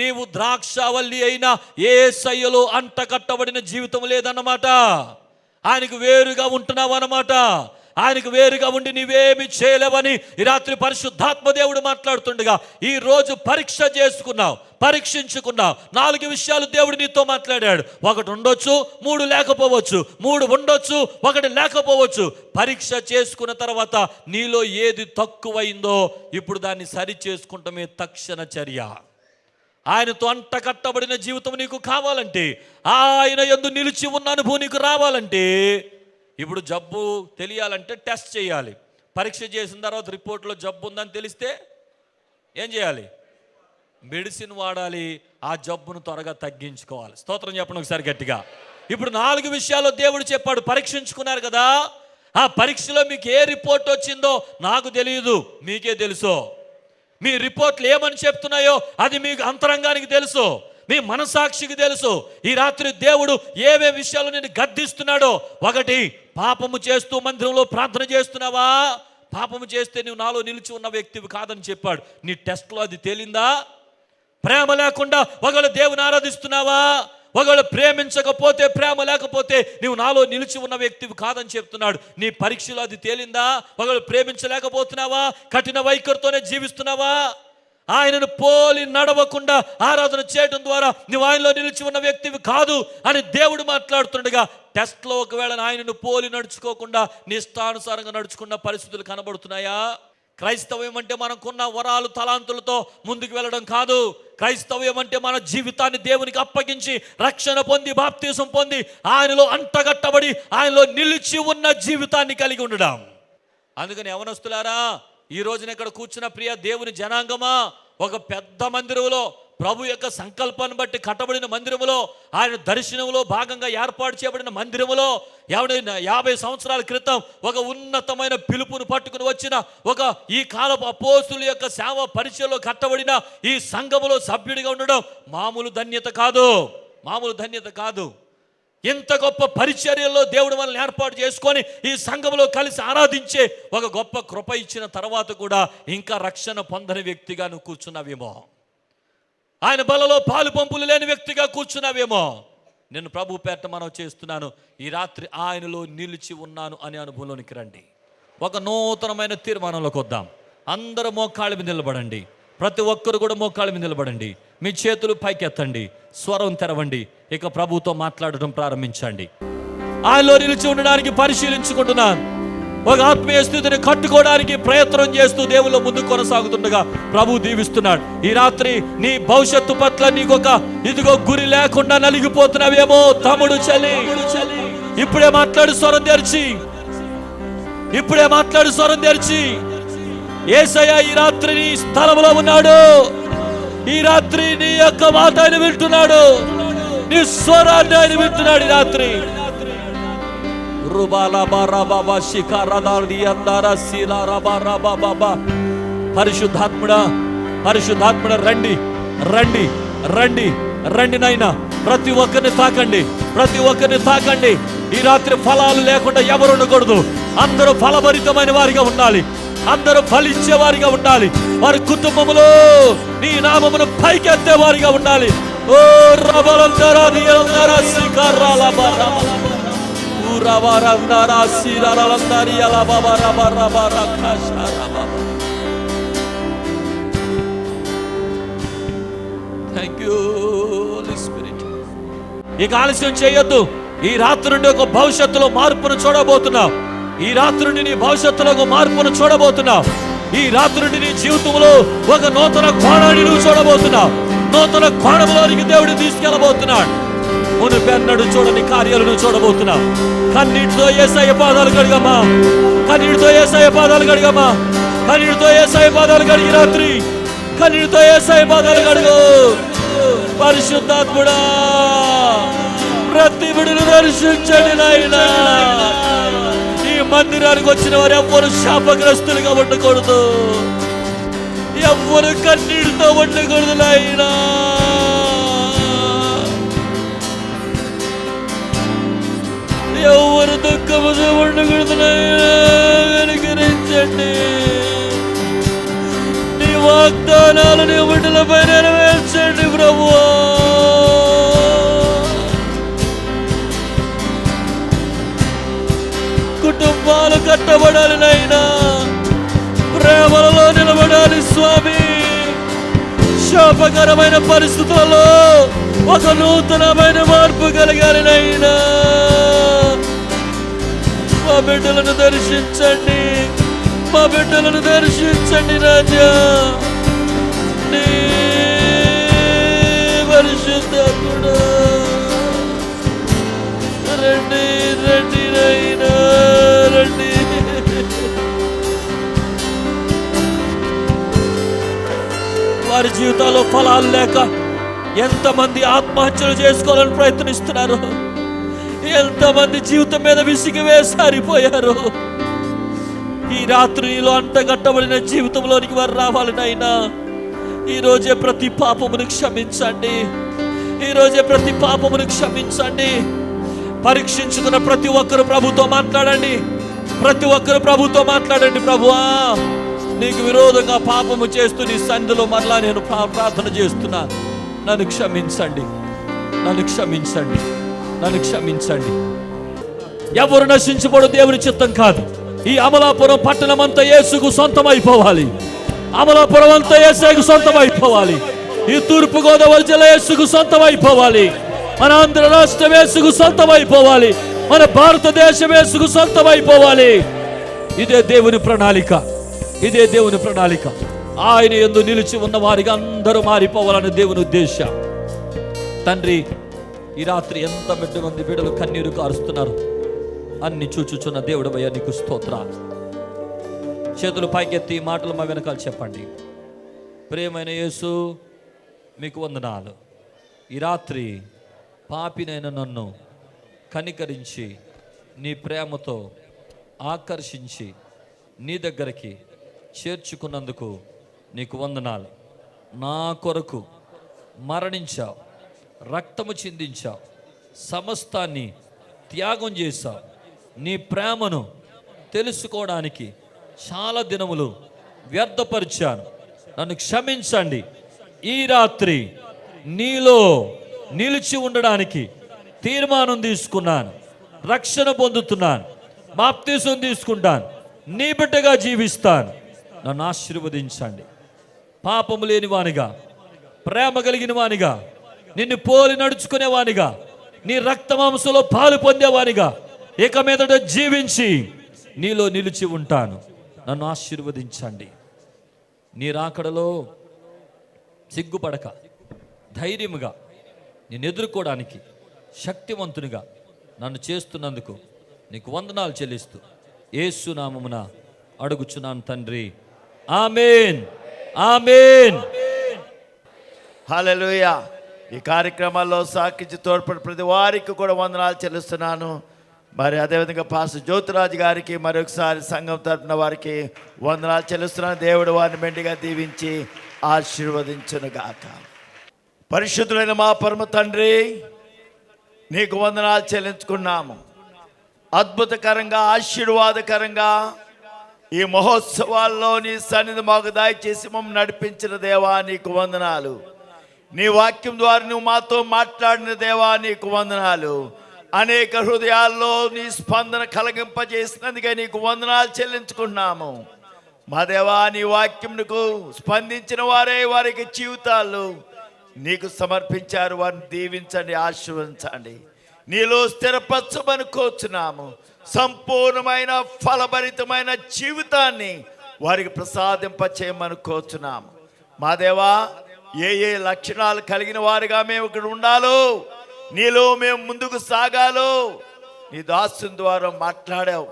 నీవు ద్రాక్షవల్లి అయినా యేసయ్యలో అంట కట్టబడిన జీవితం లేదన్నమాట. ఆయనకు వేరుగా ఉంటున్నావు అన్నమాట. ఆయనకు వేరుగా ఉండి నీవేమి చేయలేవని ఈ రాత్రి పరిశుద్ధాత్మ దేవుడు మాట్లాడుతుండగా ఈ రోజు పరీక్ష చేసుకున్నావు, పరీక్షించుకున్నావు. 4 విషయాలు దేవుడు నీతో మాట్లాడాడు. 1 ఉండొచ్చు, 3 లేకపోవచ్చు, 3 ఉండొచ్చు, 1 లేకపోవచ్చు. పరీక్ష చేసుకున్న తర్వాత నీలో ఏది తక్కువైందో ఇప్పుడు దాన్ని సరి చేసుకుంటమే తక్షణ చర్య. ఆయనతో అంట కట్టబడిన జీవితం నీకు కావాలంటే, ఆయన యందు నిలిచి ఉన్న అనుభవం నీకు రావాలంటే, ఇప్పుడు జబ్బు తెలియాలంటే టెస్ట్ చేయాలి. పరీక్ష చేసిన తర్వాత రిపోర్ట్లో జబ్బు ఉందని తెలిస్తే ఏం చేయాలి? మెడిసిన్ వాడాలి, ఆ జబ్బును త్వరగా తగ్గించుకోవాలి. స్తోత్రం చెప్పండి ఒకసారి గట్టిగా. ఇప్పుడు 4 విషయాలు దేవుడు చెప్పాడు, పరీక్షించుకున్నారు కదా. ఆ పరీక్షలో మీకు ఏ రిపోర్ట్ వచ్చిందో నాకు తెలియదు, మీకే తెలుసు. మీ రిపోర్ట్లు ఏమని చెప్తున్నాయో అది మీకు అంతరంగానికి తెలుసు, మీ మనసాక్షికి తెలుసు. ఈ రాత్రి దేవుడు ఏవే విషయాలు నేను గద్దిస్తున్నాడో, 1 పాపము చేస్తూ మందిరంలో ప్రార్థన చేస్తున్నావా? పాపము చేస్తే నువ్వు నాలో నిలిచి ఉన్న వ్యక్తివి కాదని చెప్పాడు. నీ టెస్ట్లో అది తేలిందా? ప్రేమ లేకుండా ఒకవేళ దేవుని ఆరాధిస్తున్నావా? ఒకవేళ ప్రేమించకపోతే, ప్రేమ లేకపోతే నువ్వు నాలో నిలిచి ఉన్న వ్యక్తివి కాదని చెప్తున్నాడు. నీ పరీక్షలో అది తేలిందా? ఒకవేళ ప్రేమించలేకపోతున్నావా? కఠిన వైఖరితోనే జీవిస్తున్నావా? ఆయనను పోలి నడవకుండా ఆరాధన చేయడం ద్వారా నువ్వు ఆయనలో నిలిచి ఉన్న వ్యక్తివి కాదు అని దేవుడు మాట్లాడుతుండగా, టెస్ట్లో ఒకవేళ ఆయనను పోలి నడుచుకోకుండా నీ ఇష్టానుసారంగా నడుచుకున్న పరిస్థితులు కనబడుతున్నాయా? క్రైస్తవ్యం అంటే మనకున్న వరాలు తలాంతులతో ముందుకు వెళ్ళడం కాదు. క్రైస్తవ్యం అంటే మన జీవితాన్ని దేవునికి అప్పగించి రక్షణ పొంది బాప్తీసం పొంది ఆయనలో అంటగట్టబడి ఆయనలో నిలిచి ఉన్న జీవితాన్ని కలిగి ఉండడం. అందుకని యవనస్తులారా, ఈ రోజున ఇక్కడ కూర్చున్న ప్రియ దేవుని జనాంగమా, ఒక పెద్ద మందిరంలో ప్రభు యొక్క సంకల్పాన్ని బట్టి కట్టబడిన మందిరములో, ఆయన దర్శనంలో భాగంగా ఏర్పాటు చేయబడిన మందిరములో, 50 సంవత్సరాల క్రితం ఒక ఉన్నతమైన పిలుపును పట్టుకుని వచ్చిన ఒక ఈ కాలపు అపోస్తుల యొక్క సేవ పరిచయంలో కట్టబడిన ఈ సంఘములో సభ్యుడిగా ఉండడం మామూలు ధన్యత కాదు, మామూలు ధన్యత కాదు. ఇంత గొప్ప పరిచర్యలో దేవుడు మనల్ని ఏర్పాటు చేసుకొని ఈ సంఘంలో కలిసి ఆరాధించే ఒక గొప్ప కృప ఇచ్చిన తర్వాత కూడా ఇంకా రక్షణ పొందని వ్యక్తిగా నువ్వు కూర్చున్నావేమో, ఆయన బలలో పాలు పంపులు లేని వ్యక్తిగా కూర్చున్నావేమో. నేను ప్రభు పేట మనం చేస్తున్నాను, ఈ రాత్రి ఆయనలో నిలిచి ఉన్నాను అనే అనుభవంలోనికి రండి. ఒక నూతనమైన తీర్మానంలోకి వద్దాం. అందరూ మోకాళ్ళ మీద నిలబడండి. ప్రతి ఒక్కరు కూడా మోకాళ్ళ మీద నిలబడండి. మీ చేతులు పైకెత్తండి, స్వరం తెరవండి. ఇక ప్రభుతో మాట్లాడటం ప్రారంభించండి. ఆయనలో నిలిచి ఉండడానికి పరిశీలించుకుంటున్నాను. ఒక ఆత్మీయ స్థితిని కట్టుకోవడానికి ప్రయత్నం చేస్తూ దేవుళ్ళ ముందు కొనసాగుతుండగా ప్రభు దీవిస్తున్నాడు. ఈ రాత్రి నీ భవిష్యత్తు పట్ల నీకొక ఇదిగో గురి లేకుండా నలిగిపోతున్నావేమో తమ్ముడు, చలి ఇప్పుడే మాట్లాడు స్వరం తెరిచి, ఇప్పుడే మాట్లాడు స్వరం తెరిచి. యేసయ్య ఈ రాత్రి నీ స్థలంలో ఉన్నాడు. ఈ రాత్రి నీ యొక్క మాట ఆయన వింటున్నాడు, నీ స్వరాన్ని ఆయన వింటున్నాడు. ఈ రాత్రి పరిశుద్ధాత్ముడా, పరిశుద్ధాత్ముడా, రండి రండి రండి రండి నాయనా. ప్రతి ఒక్కరిని తాకండి, ప్రతి ఒక్కరిని తాకండి. ఈ రాత్రి ఫలాలు లేకుండా ఎవరు ఉండకూడదు. అందరూ ఫలభరితమైన వారిగా ఉండాలి, అందరూ ఫలించే వారిగా ఉండాలి. వారి కుటుంబంలో నీ నామమును పైకెత్తే వారిగా ఉండాలి. ఓ రబలందరా దియలందరా సికరాలబరా ఊరవరందరా సిరలందరి అలబరబరబర కషరబ. Thank you holy spirit. ఇక ఆలస్యం చేయొద్దు. ఈ రాత్రి నుండి ఒక భవిష్యత్తులో మార్పును చూడబోతున్నావు. ఈ రాత్రి నుండి నీ భవిష్యత్తులో ఒక మార్పును చూడబోతున్నావు. ఈ రాత్రి నుండి నీ జీవితంలో ఒక నూతన కోణాన్ని నువ్వు చూడబోతున్నావు. నూతన కోణంలోనికి దేవుడు తీసుకెళ్ళబోతున్నాడు. మునుపెన్నడు చూడని కార్యాలను చూడబోతున్నావు. కన్నీటితో యేసయ్య పాదాలు కడిగమ్మా, కన్నీటితో యేసయ్య పాదాలు కడిగమ్మా, కన్నీటితో యేసయ్య పాదాలు కడిగి రాత్రి కన్నీటితో యేసయ్య పాదాలు కడుగు. పరిశుద్ధాత్ముడా, ప్రతి బిడ్డను దర్శించండి నాయనా. ఈ మందిరానికి వచ్చిన వారు ఎవ్వరు శాపగ్రస్తులుగా ఉండకూడదు, ఎవ్వరు కన్నీటితో ఉండకూడదు నాయనా. ఎవరు దుఃఖముతో ఉండకూడదు నాయనా. అనుగ్రహించండి. నీ వాగ్దానాలను బిడ్డలపై నెరవేర్చండి ప్రభువా. కుటుంబాలు కట్టబడాలి నాయనా, ప్రేమలలో నిలబడాలి స్వామి. శాపకరమైన పరిస్థితులలో ఒక నూతనమైన మార్పు కలగాలి నాయనా. మా బిడ్డలను దర్శించండి, మా బిడ్డలను దర్శించండి రాజా. నీ పరిశుద్ధాత్ముడా, రండి రండి నాయనా, రండి. వారి జీవితాల్లో ఫలాలు లేక ఎంతమంది ఆత్మహత్యలు చేసుకోవాలని ప్రయత్నిస్తున్నారు, ఎంతమంది జీవితం మీద విసిగి వేసారిపోయారు. ఈ రాత్రి నీలో అంటగట్టబడిన జీవితంలోనికి వారు రావాలి నాయనా. ఈరోజే ప్రతి పాపమును క్షమించండి, ఈరోజే ప్రతి పాపమును క్షమించండి. పరీక్షించుకున్న ప్రతి ఒక్కరు ప్రభుతో మాట్లాడండి, ప్రతి ఒక్కరు ప్రభుతో మాట్లాడండి. ప్రభువా, నీకు విరోధంగా పాపము చేస్తూ నీ సన్నిధిలో మరలా నేను ప్రార్థన చేస్తున్నాను. నన్ను క్షమించండి, నన్ను క్షమించండి, నన్ను క్షమించండి. ఎవరు నశించబడు దేవుని చిత్తం కాదు. ఈ అమలాపురం పట్టణం అంతా యేసుకు సొంతం అయిపోవాలి. అమలాపురం అంతా యేసుకు సొంతం అయిపోవాలి. ఈ తూర్పు గోదావరి జిల్లా యేసుకు సొంతం అయిపోవాలి. మన ఆంధ్ర రాష్ట్రం యేసుకు సొంతం అయిపోవాలి. మన భారతదేశం యేసుకు సొంతం అయిపోవాలి. ఇదే దేవుని ప్రణాళిక, ఇదే దేవుని ప్రణాళిక. ఆయన యందు నిలిచి ఉన్న వారికి అందరూ మారిపోవాలని దేవుని ఉద్దేశం. తండ్రి, ఈ రాత్రి ఎంత మంది బిడ్డలు కన్నీరు కారుస్తున్నారు అన్ని చూచుచున్న దేవుడవయ్యా, నీకు స్తోత్రాలు. చేతులు పైకెత్తి మాటలు మా వెనకాల చెప్పండి. ప్రియమైన యేసు, మీకు వందనాలు. ఈ రాత్రి పాపినైన నన్ను కనికరించి నీ ప్రేమతో ఆకర్షించి నీ దగ్గరికి చేర్చుకున్నందుకు నీకు వందనాలు. నా కొరకు మరణించావు, రక్తము చిందించావు, సమస్తాన్ని త్యాగం చేశావు. నీ ప్రేమను తెలుసుకోవడానికి చాలా దినములు వ్యర్థపరిచాను. నన్ను క్షమించండి. ఈ రాత్రి నీలో నిలిచి ఉండడానికి తీర్మానం తీసుకున్నాను. రక్షణ పొందుతున్నాను. బాప్తిసం తీసుకుంటాను. నీ బిడ్డగా జీవిస్తాను. నన్ను ఆశీర్వదించండి. పాపము లేని వానిగా, ప్రేమ కలిగిన వానిగా, నిన్ను పోలి నడుచుకునే వానిగా, నీ రక్తమాంసంలో పాలు పొందేవానిగా ఇక మీదట జీవించి నీలో నిలిచి ఉంటాను. నన్ను ఆశీర్వదించండి. నీ రాకడలో సిగ్గుపడక ధైర్యముగా నేను ఎదుర్కోవడానికి శక్తివంతునిగా నన్ను చేస్తున్నందుకు నీకు వందనాలు చెల్లిస్తూ యేసు నామమున అడుగుచున్నాను తండ్రి. ఆమేన్, ఆమేన్. హల్లెలూయా. ఈ కార్యక్రమాల్లో సాక్షి తోడ్పడి ప్రతి వారికి కూడా వందనాలు చెల్లిస్తున్నాను. మరి అదేవిధంగా పాస్టర్ జ్యోతిరాజు గారికి మరొకసారి సంఘం తరపున వారికి వందనాలు చెల్లిస్తున్నాను. దేవుడు వారిని మెండిగా దీవించి ఆశీర్వదించును గాక. పరిశుద్ధులైన మా పరమ తండ్రి, నీకు వందనాలు చెల్లించుకున్నాము. అద్భుతకరంగా, ఆశీర్వాదకరంగా ఈ మహోత్సవాల్లో నీ సన్నిధి మాకు దయచేసి మమ్మల్ని నడిపించిన దేవా నీకు వందనాలు. నీ వాక్యం ద్వారా నువ్వు మాతో మాట్లాడిన దేవా నీకు వందనాలు. అనేక హృదయాల్లో నీ స్పందన కలిగింపజేసినందుకే నీకు వందనాలు చెల్లించుకున్నాము. మా దేవా, నీ వాక్యంకు స్పందించిన వారే వారికి జీవితాలు నీకు సమర్పించారు. వారిని దీవించండి, ఆశీర్వదించండి. నీలో స్థిరపరచమని కోరుచున్నాము. సంపూర్ణమైన ఫలభరితమైన జీవితాన్ని వారికి ప్రసాదింపచేయమని కోరుచున్నాము. మా దేవా, ఏ ఏ లక్షణాలు కలిగిన వారిగా మేము ఇక్కడ ఉండాలో, నీలో మేము ముందుకు సాగాలో నీ దాసుని ద్వారా మాట్లాడావు.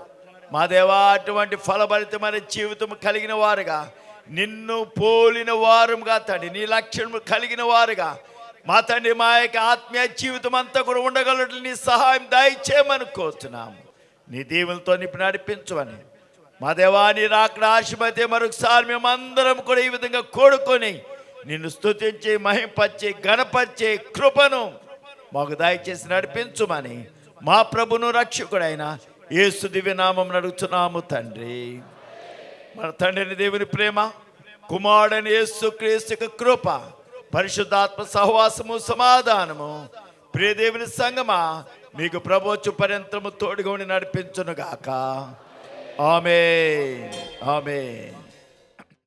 మా దేవా, అటువంటి ఫలభరితమైన జీవితం కలిగిన వారుగా, నిన్ను పోలిన వారుగా తండ్రి, నీ లక్షణము కలిగిన వారుగా మా తండ్రి మా యొక్క ఆత్మీయ జీవితం అంతా కూడా ఉండగలరు. నీ సహాయం దయచేయమని కోరుతున్నాము. నీ దీవులతో నింపి నడిపించమని మా దేవా, నీ రాకడ ఆశీర్వదితే మరొకసారి మేమందరం కూడా ఈ విధంగా కూడుకొని నిన్ను స్తుతించి మహింపరిచి ఘనపరిచే కృపను మాకు దయచేసి నడిపించుమని మా ప్రభును రక్షకుడైన యేసు దివ్యనామం అడుగుతున్నాము తండ్రి. మన తండ్రిని దేవుని ప్రేమ, కుమారుడైన యేసు క్రీస్తు కృప, పరిశుద్ధాత్మ సహవాసము, సమాధానము, ప్రియ దేవుని సంగమా మీకు ప్రభువు పర్యంతము తోడుగా ఉండి నడిపించునుగాక. ఆమేన్, ఆమేన్.